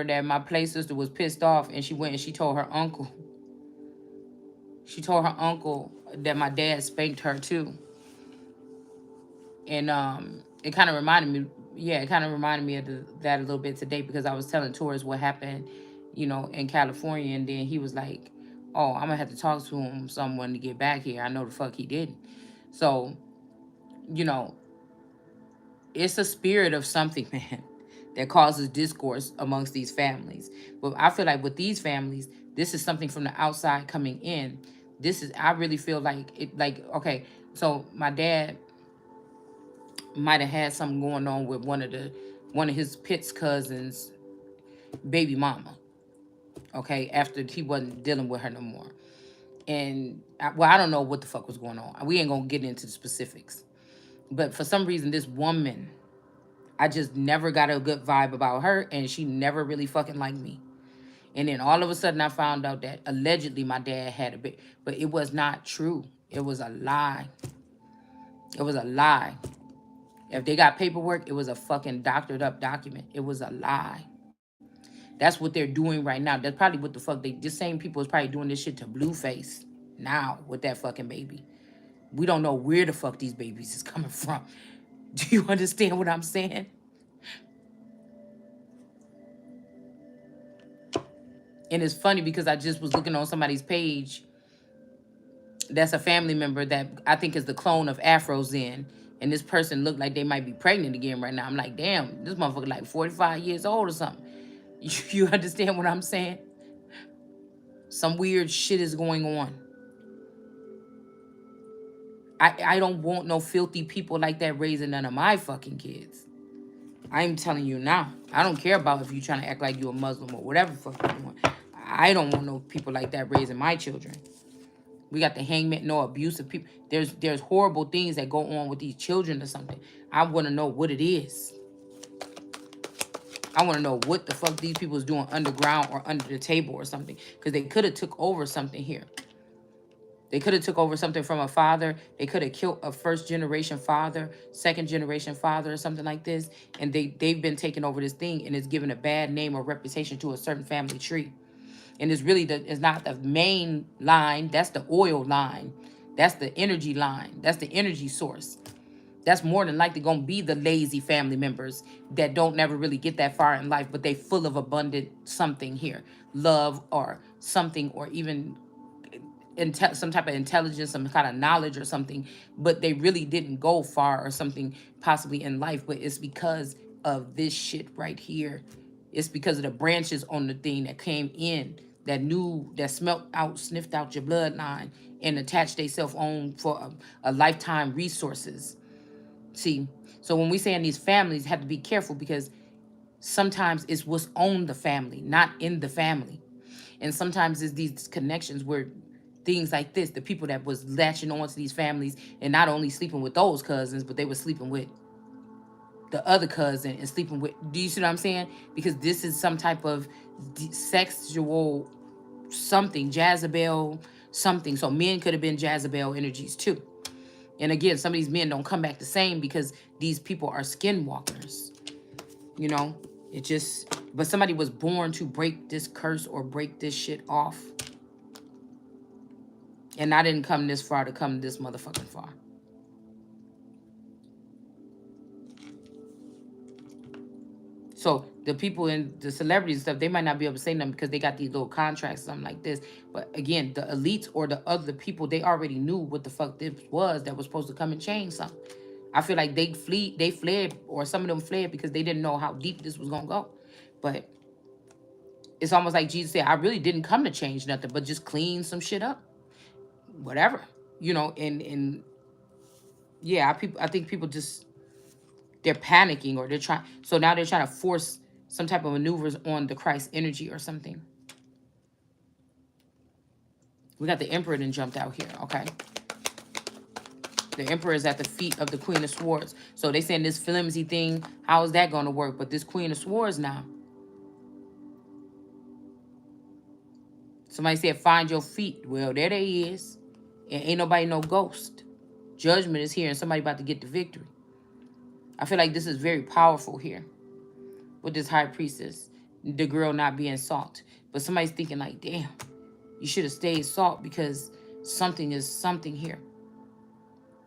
that my play sister was pissed off and she went and she told her uncle. She told her uncle that my dad spanked her too. And it kind of reminded me, of that a little bit today, because I was telling Taurus what happened, in California. And then he was like, oh, I'm going to have to talk to someone to get back here. I know the fuck he didn't. So, it's a spirit of something, man, that causes discourse amongst these families. But I feel like with these families, this is something from the outside coming in. I really feel like okay, so my dad might have had something going on with one of his Pitt's cousins' baby mama. Okay, after he wasn't dealing with her no more. And I don't know what the fuck was going on. We ain't gonna get into the specifics. But for some reason, this woman, I just never got a good vibe about her, and she never really fucking liked me. And then all of a sudden, I found out that allegedly my dad had a bit, but it was not true. It was a lie. It was a lie. If they got paperwork, it was a fucking doctored up document. It was a lie. That's what they're doing right now. That's probably what the fuck this same people is probably doing this shit to Blueface now with that fucking baby. We don't know where the fuck these babies is coming from. Do you understand what I'm saying? And it's funny because I just was looking on somebody's page that's a family member that I think is the clone of Afro Zen. And this person looked like they might be pregnant again right now. I'm like, damn, this motherfucker like 45 years old or something. You understand what I'm saying? Some weird shit is going on. I don't want no filthy people like that raising none of my fucking kids. I'm telling you now. I don't care about if you trying to act like you a Muslim or whatever the fuck you want. I don't want no people like that raising my children. We got the hangman, no abusive people. There's horrible things that go on with these children or something. I want to know what it is. I want to know what the fuck these people is doing underground or under the table or something. Because they could have took over something here. They could have took over something from a father. They could have killed a first-generation father, second-generation father, or something like this. And they've been taking over this thing, and it's given a bad name or reputation to a certain family tree. And it's really it's not the main line. That's the oil line. That's the energy line. That's the energy source. That's more than likely gonna be the lazy family members that don't never really get that far in life, but they full of abundant something here, love or something, or even some type of intelligence, some kind of knowledge or something, but they really didn't go far or something possibly in life. But it's because of this shit right here. It's because of the branches on the thing that came in, that knew, that smelt out, sniffed out your bloodline and attached themselves on for a lifetime resources. See, so when we say in these families, have to be careful, because sometimes it's what's on the family, not in the family. And sometimes it's these connections where things like this, the people that was latching on to these families and not only sleeping with those cousins, but they were sleeping with the other cousin and sleeping with, do you see what I'm saying? Because this is some type of sexual something, Jezebel something. So men could have been Jezebel energies too. And again, some of these men don't come back the same because these people are skinwalkers. You know, it just, but somebody was born to break this curse or break this shit off. And I didn't come this far to come this motherfucking far. So the people in the celebrities and stuff, they might not be able to say nothing because they got these little contracts, something like this. But again, the elites or the other people, they already knew what the fuck this was that was supposed to come and change something. I feel like they fled, or some of them fled because they didn't know how deep this was gonna go. But it's almost like Jesus said, I really didn't come to change nothing, but just clean some shit up. Whatever. You know, and yeah, I think people just, they're panicking, or they're trying, so now they're trying to force some type of maneuvers on the Christ energy or something. We got the Emperor then jumped out here, okay? The Emperor is at the feet of the Queen of Swords. So they saying this flimsy thing, how is that going to work? But this Queen of Swords now. Somebody said, find your feet. Well, there they is. And ain't nobody no ghost. Judgment is here and somebody about to get the victory. I feel like this is very powerful here with this high priestess. The girl not being salt. But somebody's thinking like, damn, you should have stayed salt because something is something here.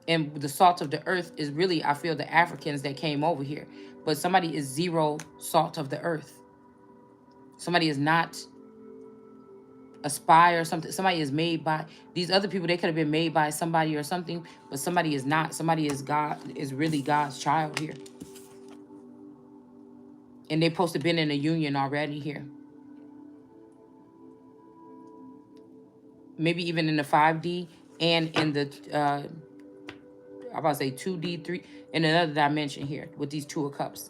And the salt of the earth is really, I feel, the Africans that came over here. But somebody is zero salt of the earth. Somebody is not a spy or something. Somebody is made by these other people. They could have been made by somebody or something, but somebody is not. Somebody is God, is really God's child here. And they supposed to been in a union already here. Maybe even in the 5D and in the I'm about to say 2D, 3, in another dimension here with these Two of Cups.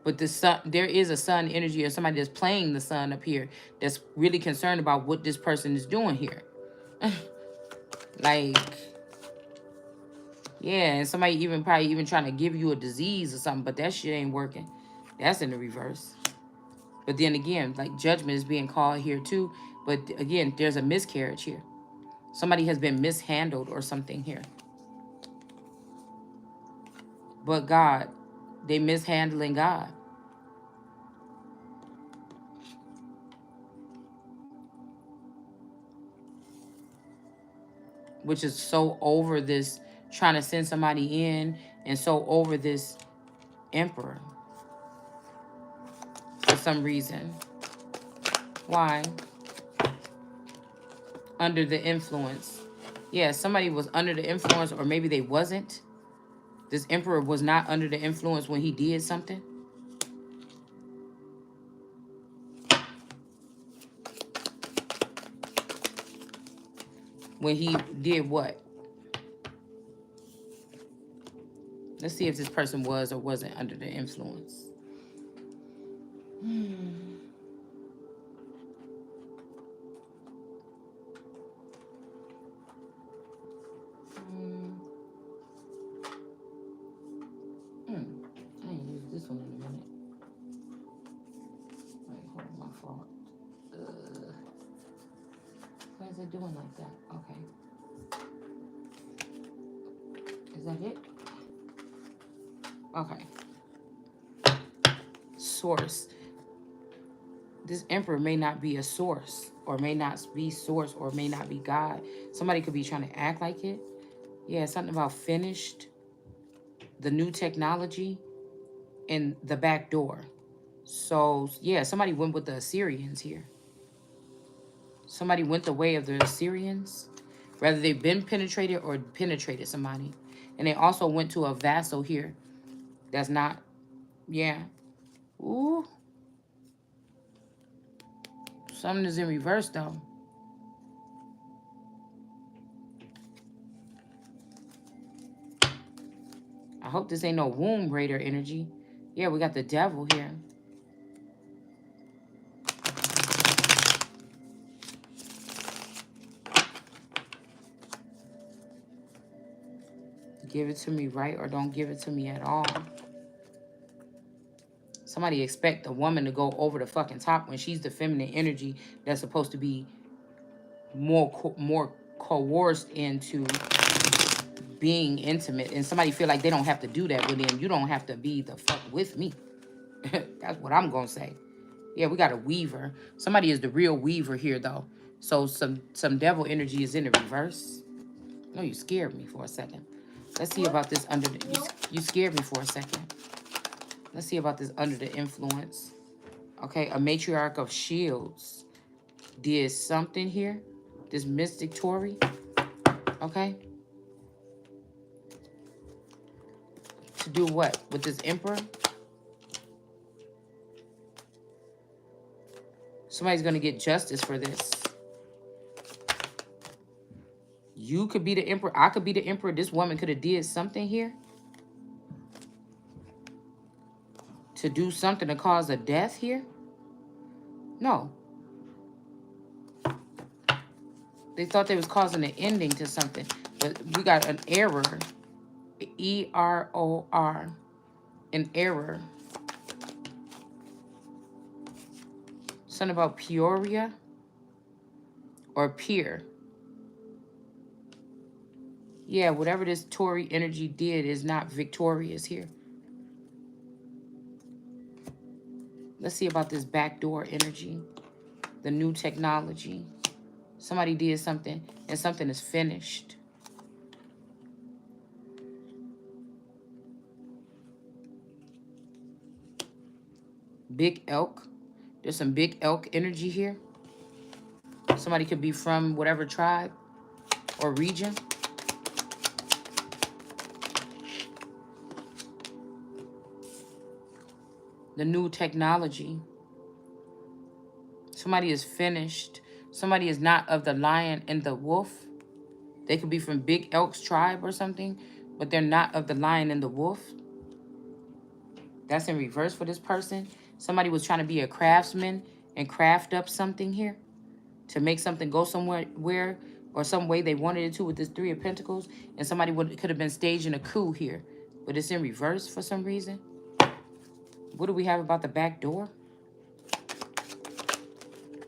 But the sun, there is a sun energy or somebody that's playing the sun up here that's really concerned about what this person is doing here. Like, yeah, and somebody even probably even trying to give you a disease or something, but that shit ain't working. That's in the reverse. But then again, like judgment is being called here too. But again, there's a miscarriage here. Somebody has been mishandled or something here. But God, they mishandling God. Which is so over this trying to send somebody in, and so over this emperor for some reason. Why? Under the influence. Yeah, somebody was under the influence, or maybe they wasn't. This emperor was not under the influence when he did something. When he did what? Let's see if this person was or wasn't under the influence. I ain't used this one in a minute. Wait, hold on, my fault. Why is it doing like that? Okay. Is that it? Okay. Source. This emperor may not be a source, or may not be source, or may not be God. Somebody could be trying to act like it. Yeah, something about finished. the new technology, and the back door. So, yeah, somebody went with the Assyrians here. Somebody went the way of the Assyrians. Whether they've been penetrated or penetrated somebody. And they also went to a vassal here. That's not, yeah. Ooh. Something is in reverse, though. I hope this ain't no womb raider energy. Yeah, we got the devil here. Give it to me right or don't give it to me at all. Somebody expect a woman to go over the fucking top when she's the feminine energy that's supposed to be more coerced into being intimate. And somebody feel like they don't have to do that with them. You don't have to be the fuck with me. That's what I'm going to say. Yeah, we got a weaver. Somebody is the real weaver here, though. So some devil energy is in the reverse. No, you scared me for a second. Let's see about this under the... You scared me for a second. Let's see about this under the influence. Okay, a matriarch of shields did something here. This mystic Tory. Okay. To do what? With this emperor? Somebody's going to get justice for this. You could be the emperor. I could be the emperor. This woman could have did something here. To do something to cause a death here? No. They thought they was causing an ending to something. But we got an error. E-R-O-R. An error. Something about Peoria. Or Pier. Yeah, whatever this Tory energy did is not victorious here. Let's see about this backdoor energy. The new technology. Somebody did something and something is finished. Big elk. There's some big elk energy here. Somebody could be from whatever tribe or region. The new technology. Somebody is finished. Somebody is not of the lion and the wolf. They could be from Big Elk's tribe or something, but they're not of the lion and the wolf. That's in reverse for this person. Somebody was trying to be a craftsman and craft up something here to make something go somewhere or some way they wanted it to with this Three of Pentacles. And somebody could have been staging a coup here, but it's in reverse for some reason. What do we have about the back door?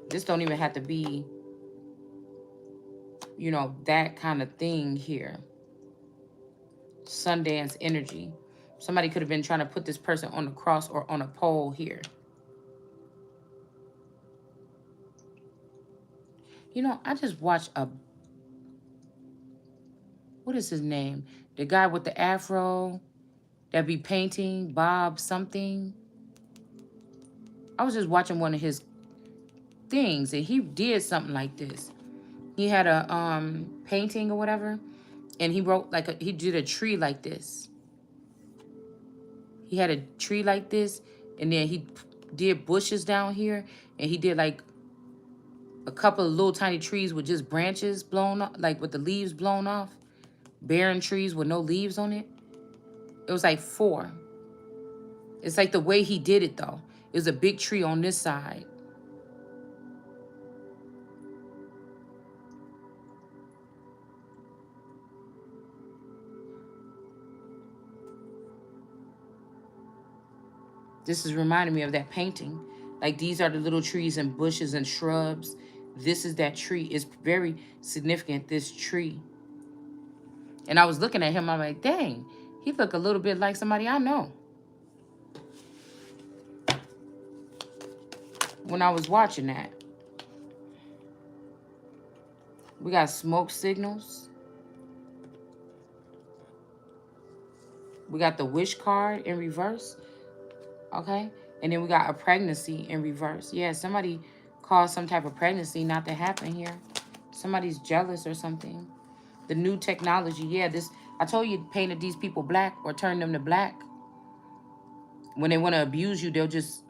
This don't even have to be, you know, that kind of thing here. Sundance energy. Somebody could have been trying to put this person on a cross or on a pole here. You know, I just watched a... What is his name? The guy with the afro that be painting, Bob something. I was just watching one of his things and he did something like this. He had a painting or whatever, and he wrote like he did a tree like this. He had a tree like this, and then he did bushes down here, and he did like a couple of little tiny trees with just branches blown off, like with the leaves blown off. Barren trees with no leaves on it. It was like 4. It's like the way he did it though. It was a big tree on this side. This is reminding me of that painting. Like these are the little trees and bushes and shrubs. This is that tree. It's very significant, this tree. And I was looking at him, I'm like, dang, he look a little bit like somebody I know. When I was watching that. We got smoke signals. We got the wish card in reverse. Okay. And then we got a pregnancy in reverse. Yeah, somebody caused some type of pregnancy not to happen here. Somebody's jealous or something. The new technology. Yeah, this, I told you, painted these people black or turned them to black. When they want to abuse you, they just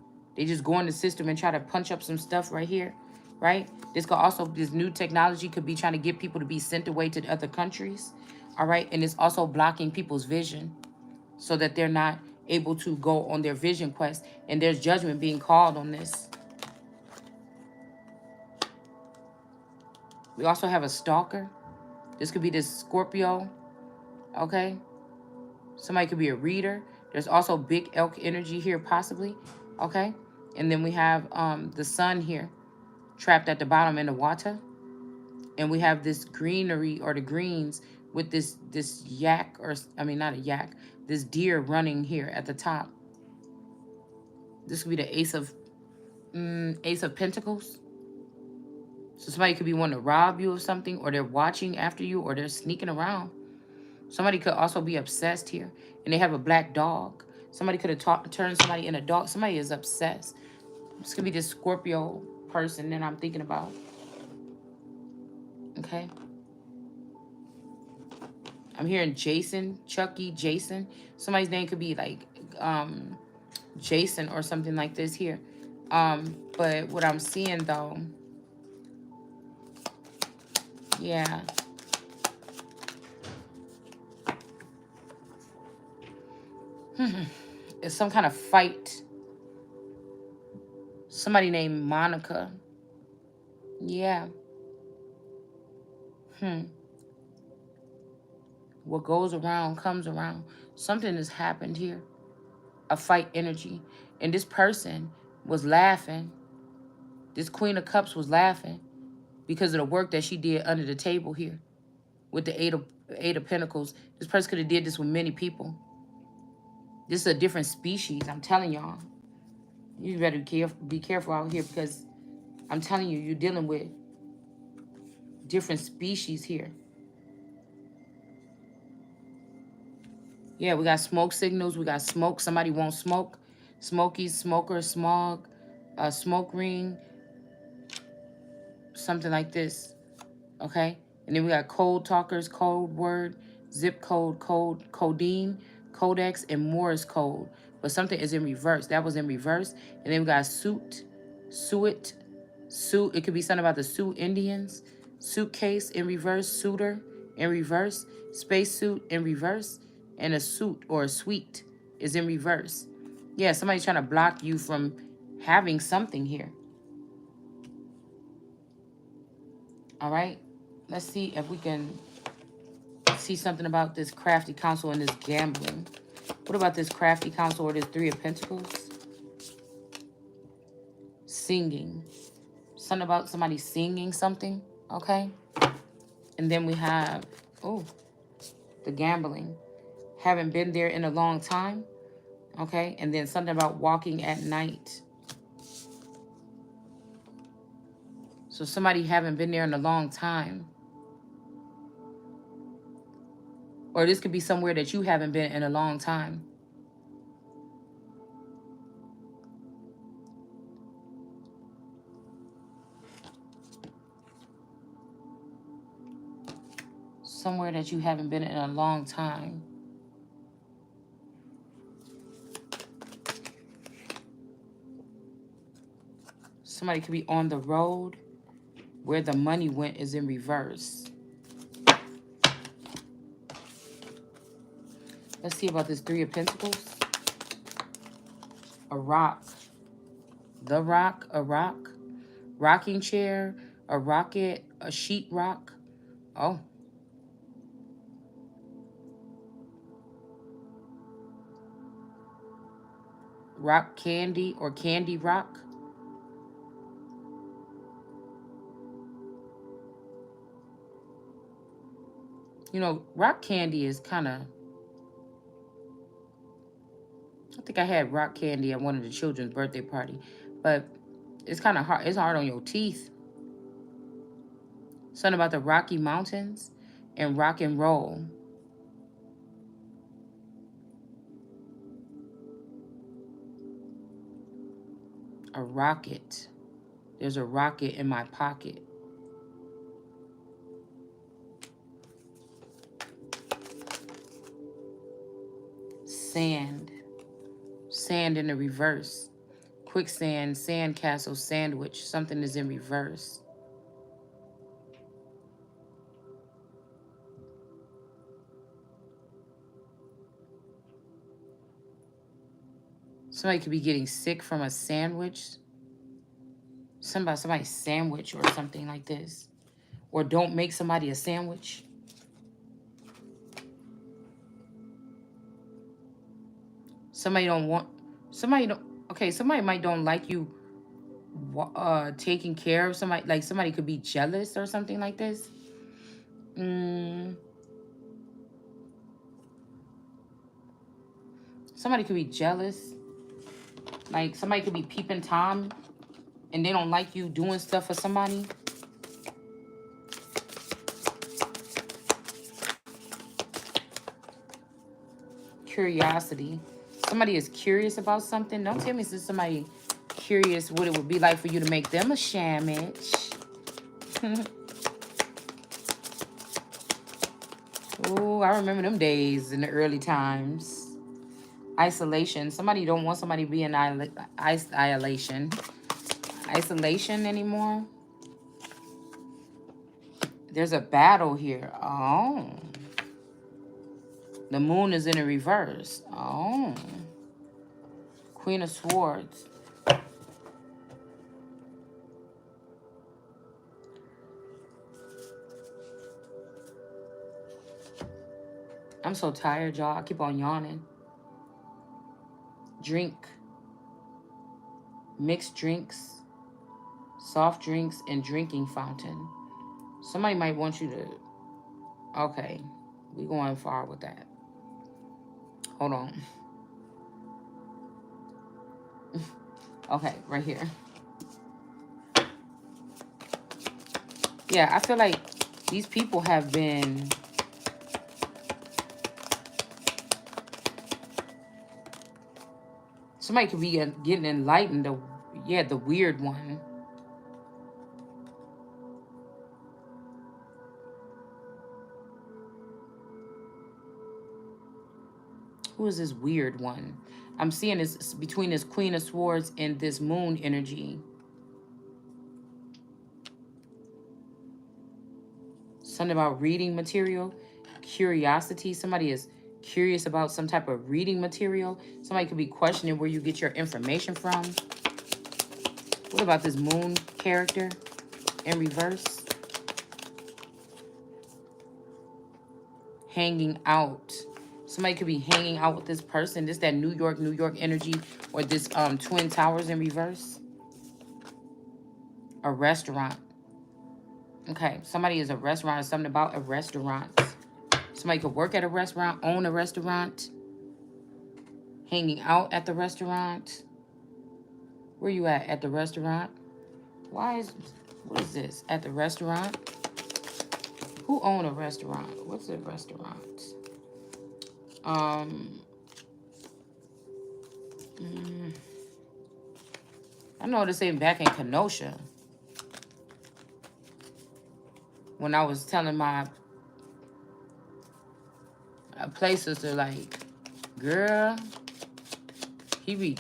go in the system and try to punch up some stuff right here, right? This could also, this new technology could be trying to get people to be sent away to other countries, all right? And it's also blocking people's vision so that they're not able to go on their vision quest. And there's judgment being called on this. We also have a stalker. This could be this Scorpio, okay? Somebody could be a reader. There's also big elk energy here, possibly, okay? And then we have the sun here, trapped at the bottom in the water. And we have this greenery or the greens with this yak, or I mean not a yak, this deer running here at the top. This could be the Ace of Pentacles. So somebody could be wanting to rob you of something, or they're watching after you, or they're sneaking around. Somebody could also be obsessed here, and they have a black dog. Somebody could have turned somebody in a dog. Somebody is obsessed. This could be this Scorpio person that I'm thinking about. Okay. I'm hearing Jason, Chucky, Jason. Somebody's name could be like Jason or something like this here. But what I'm seeing though, yeah. It's some kind of fight. Somebody named Monica. Yeah. What goes around comes around. Something has happened here. A fight energy. And this person was laughing. This Queen of Cups was laughing because of the work that she did under the table here with the Eight of Pentacles. This person could have did this with many people. This is a different species. I'm telling y'all. You better be careful out here, because I'm telling you, you're dealing with different species here. Yeah, we got smoke signals. We got smoke. Somebody won't smoke. Smoky, smoker, smog, smoke ring, something like this. Okay? And then we got code talkers, code word, zip code, codeine, codex, and Morse code. But something is in reverse. That was in reverse. And then we got suit. It could be something about the Sioux Indians. Suitcase in reverse, suitor in reverse, spacesuit in reverse, and a suit or a suite is in reverse. Yeah, somebody's trying to block you from having something here. All right, let's see if we can see something about this crafty counsel and this gambling. What about this crafty counsel or this Three of Pentacles? Singing. Something about somebody singing something, okay? And then we have, oh, the gambling. Haven't been there in a long time, okay? And then something about walking at night. So somebody haven't been there in a long time. Or this could be somewhere that you haven't been in a long time. Somewhere that you haven't been in a long time. Somebody could be on the road. Where the money went is in reverse. Let's see about this Three of Pentacles. A rock. The rock, a rock. Rocking chair, a rocket, a sheet rock. Oh. Rock candy or candy rock. You know, rock candy is kind of... I think I had rock candy at one of the children's birthday party. But it's kind of hard. It's hard on your teeth. Something about the Rocky Mountains and rock and roll. A rocket. There's a rocket in my pocket. Sand. Sand in the reverse. Quicksand, sandcastle, sandwich. Something is in reverse. Somebody could be getting sick from a sandwich. Somebody's sandwich or something like this. Or don't make somebody a sandwich. Somebody don't want, somebody don't, okay, somebody might don't like you taking care of somebody, like somebody could be jealous or something like this. Somebody could be jealous. Like somebody could be peeping Tom and they don't like you doing stuff for somebody. Curiosity. Somebody is curious about something. Don't tell me this is somebody curious what it would be like for you to make them a sandwich. Oh, I remember them days in the early times. Isolation. Somebody don't want somebody to be in isolation. Isolation anymore. There's a battle here. Oh. The moon is in a reverse. Oh. Queen of Swords. I'm so tired, y'all. I keep on yawning. Drink. Mixed drinks. Soft drinks and drinking fountain. Somebody might want you to... Okay. We going far with that. Hold on. Okay, right here. Yeah, I feel like these people have been... Somebody could be getting enlightened. Yeah, the weird one. Who is this weird one? I'm seeing this between this Queen of Swords and this moon energy. Something about reading material. Curiosity. Somebody is curious about some type of reading material. Somebody could be questioning where you get your information from. What about this moon character in reverse? Hanging out. Somebody could be hanging out with this person. This that New York energy. Or this Twin Towers in reverse. A restaurant. Okay, somebody is a restaurant. Something about a restaurant. Somebody could work at a restaurant, own a restaurant. Hanging out at the restaurant. Where you at the restaurant? What is this? At the restaurant? Who own a restaurant? What's a restaurant? I know this ain't back in Kenosha. When I was telling my places, they're like, girl, he be.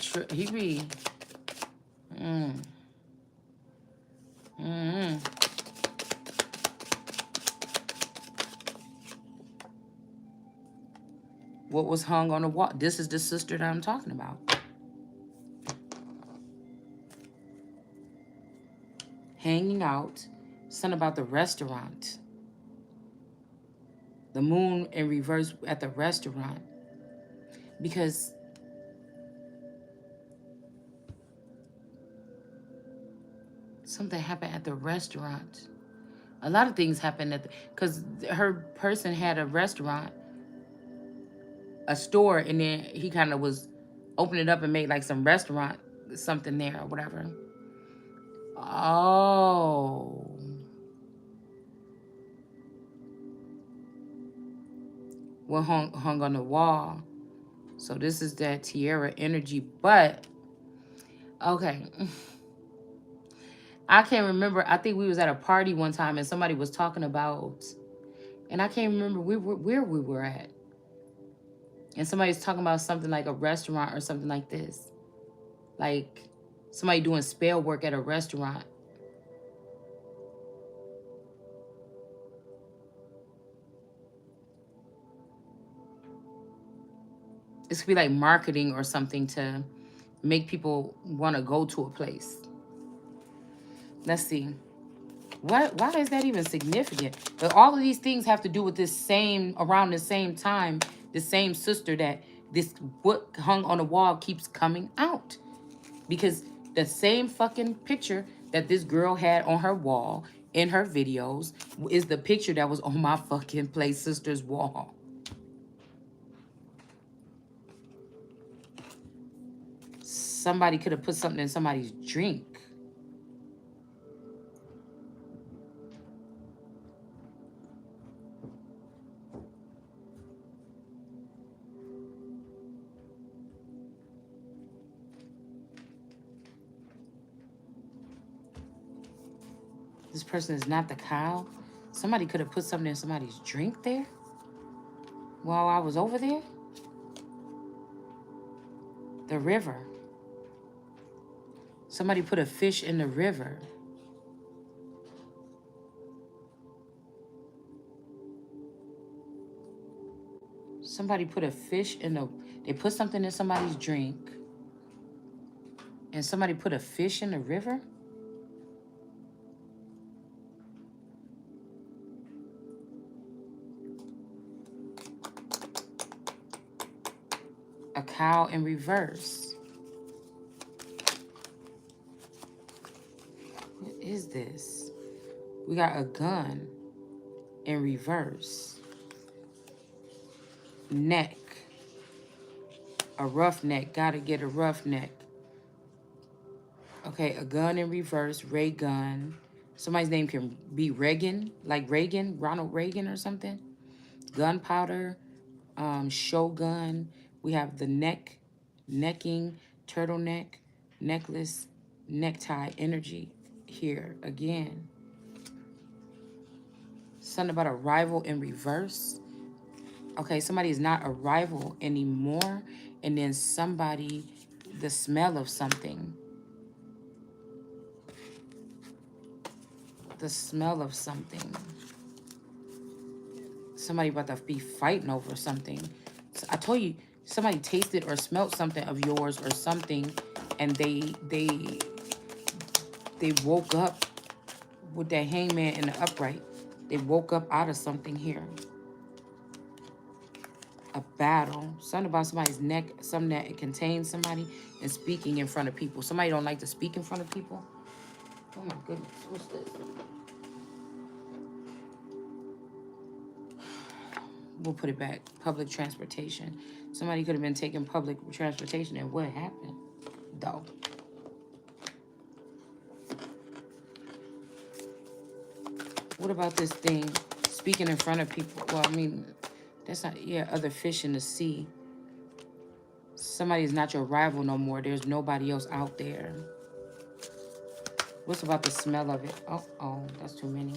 What was hung on the wall? This is the sister that I'm talking about. Hanging out. Something about the restaurant. The moon in reverse at the restaurant. Because something happened at the restaurant. A lot of things happened because her person had a restaurant, a store, and then he kind of was opening it up and made like some restaurant, something there or whatever. Oh. What hung on the wall. So this is that Tierra energy. But Okay. I can't remember. I think we was at a party one time and somebody was talking about, and I can't remember where we were at. And somebody's talking about something like a restaurant or something like this. Like somebody doing spell work at a restaurant. This could be like marketing or something to make people want to go to a place. Let's see. Why is that even significant? But all of these things have to do with this same, around the same time, the same sister that this what hung on the wall keeps coming out. Because the same fucking picture that this girl had on her wall in her videos is the picture that was on my fucking play sister's wall. Somebody could have put something in somebody's drink. This person is not the cow. Somebody could have put something in somebody's drink there while I was over there. The river. Somebody put a fish in the river. Somebody put a fish in the... They put something in somebody's drink. And somebody put a fish in the river? A cow in reverse. What is this? We got a gun in reverse. Neck. A roughneck. Gotta get a roughneck. Okay, a gun in reverse. Ray gun. Somebody's name can be Reagan. Like Reagan. Ronald Reagan or something. Gunpowder. Shogun. We have the neck. Necking. Turtleneck. Necklace. Necktie. Energy. Here again. Something about a rival in reverse. Okay, somebody is not a rival anymore. And then somebody, the smell of something. The smell of something. Somebody about to be fighting over something. So I told you, somebody tasted or smelled something of yours or something, and they woke up with that hangman in the upright. They woke up out of something here. A battle. Something about somebody's neck, something that it contains somebody, and speaking in front of people. Somebody don't like to speak in front of people. Oh my goodness, what's this? We'll put it back. Public transportation. Somebody could have been taking public transportation, and what happened? Though. What about this thing? Speaking in front of people. Well, I mean, that's not, yeah, other fish in the sea. Somebody's not your rival no more. There's nobody else out there. What's about the smell of it? Oh, that's too many.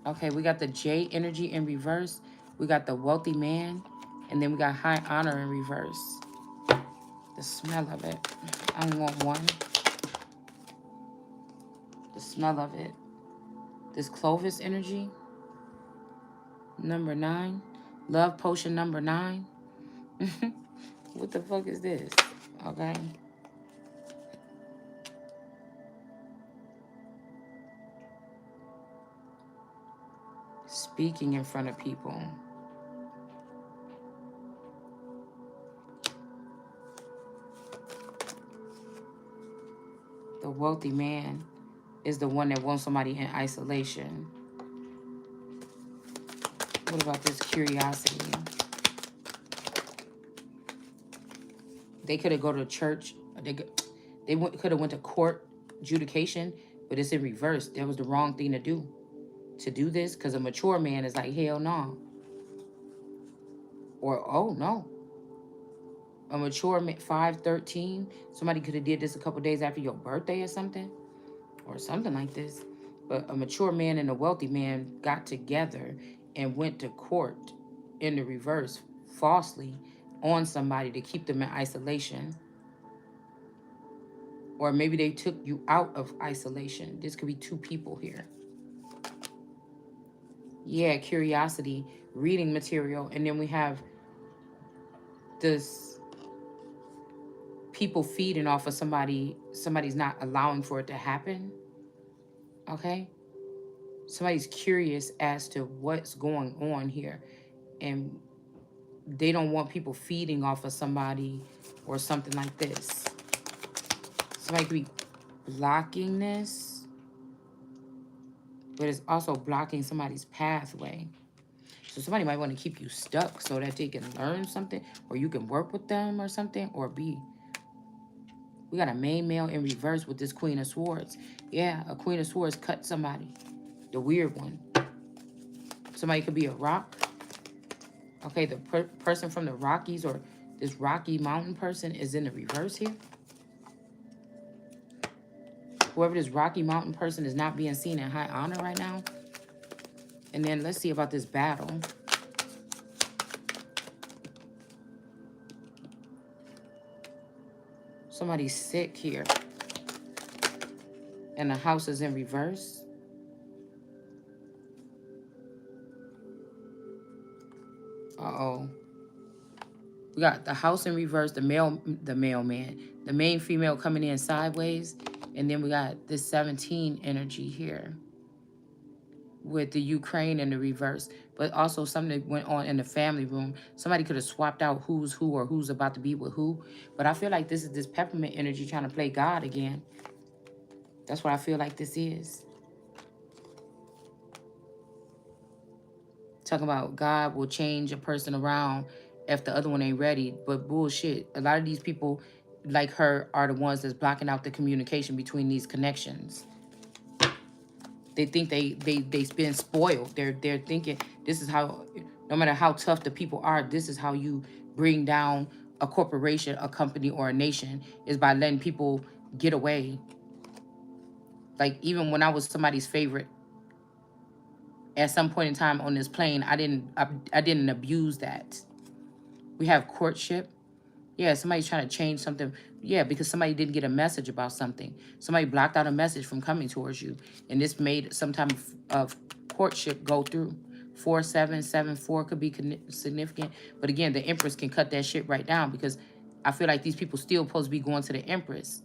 Okay, we got the J energy in reverse. We got the wealthy man. And then we got high honor in reverse. The smell of it. I only want one. The smell of it. This Clovis energy. Number 9. Love potion number 9. What the fuck is this? Okay. Speaking in front of people. The wealthy man is the one that wants somebody in isolation. What about this curiosity? They could have go to church. They could have went to court adjudication, but it's in reverse. That was the wrong thing to do. To do this, because a mature man is like, hell no. Or, oh, no. A mature man, 513. Somebody could have did this a couple days after your birthday or something like this. But a mature man and a wealthy man got together and went to court in the reverse, falsely, on somebody to keep them in isolation. Or maybe they took you out of isolation. This could be two people here. Yeah, curiosity, reading material. And then we have this people feeding off of somebody's not allowing for it to happen. Okay? Somebody's curious as to what's going on here. And they don't want people feeding off of somebody or something like this. Somebody could be blocking this, but it's also blocking somebody's pathway. So somebody might want to keep you stuck so that they can learn something, or you can work with them or something, or be. We got a main male in reverse with this Queen of Swords. Yeah, a Queen of Swords cut somebody. The weird one. Somebody could be a rock. Okay, the person from the Rockies or this Rocky Mountain person is in the reverse here. Whoever this Rocky Mountain person is not being seen in high honor right now. And then let's see about this battle. Somebody's sick here. And the house is in reverse. Uh-oh. We got the house in reverse, the mailman, the main female coming in sideways. And then we got this 17 energy here with the Ukraine in the reverse. But also something that went on in the family room. Somebody could have swapped out who's who or who's about to be with who. But I feel like this is this peppermint energy trying to play God again. That's what I feel like this is. Talking about God will change a person around if the other one ain't ready. But bullshit. A lot of these people like her are the ones that's blocking out the communication between these connections. They think they've been spoiled. They're thinking this is how, no matter how tough the people are, this is how you bring down a corporation, a company, or a nation, is by letting people get away. Like, even when I was somebody's favorite, at some point in time on this plane, I didn't abuse that. We have courtship. Yeah, somebody's trying to change something. Yeah, because somebody didn't get a message about something. Somebody blocked out a message from coming towards you. And this made some type of courtship go through. 4774 could be significant. But again, the Empress can cut that shit right down, because I feel like these people still supposed to be going to the Empress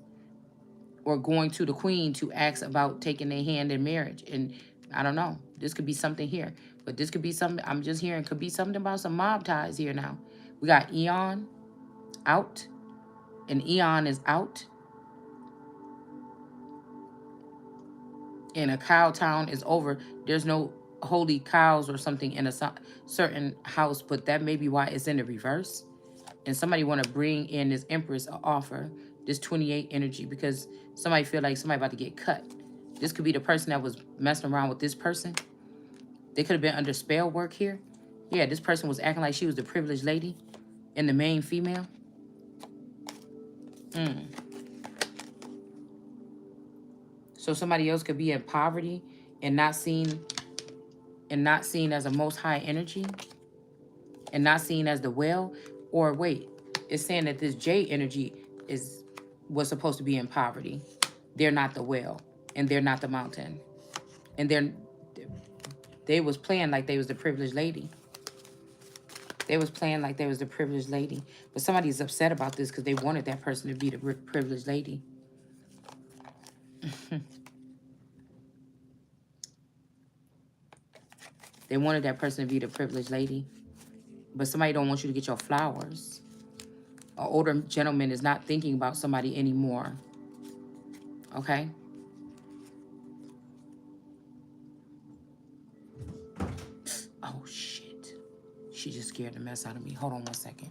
or going to the Queen to ask about taking their hand in marriage. And I don't know. This could be something here. But this could be something, I'm just hearing, could be something about some mob ties here now. We got Eon out. And Eon is out. And a cow town is over. There's no holy cows or something in a certain house, but that may be why it's in the reverse. And somebody want to bring in this Empress offer, this 28 energy, because somebody feel like somebody about to get cut. This could be the person that was messing around with this person. They could have been under spell work here. Yeah, this person was acting like she was the privileged lady and the main female. So somebody else could be in poverty and not seen as a most high energy and not seen as the well. Or wait, it's saying that this J energy was supposed to be in poverty. They're not the well, and they're not the mountain. And they was playing like they was the privileged lady. They was playing like they was the privileged lady. But somebody's upset about this because they wanted that person to be the privileged lady. They wanted that person to be the privileged lady. But somebody don't want you to get your flowers. An older gentleman is not thinking about somebody anymore. Okay? Oh, shit. She just scared the mess out of me. Hold on one second.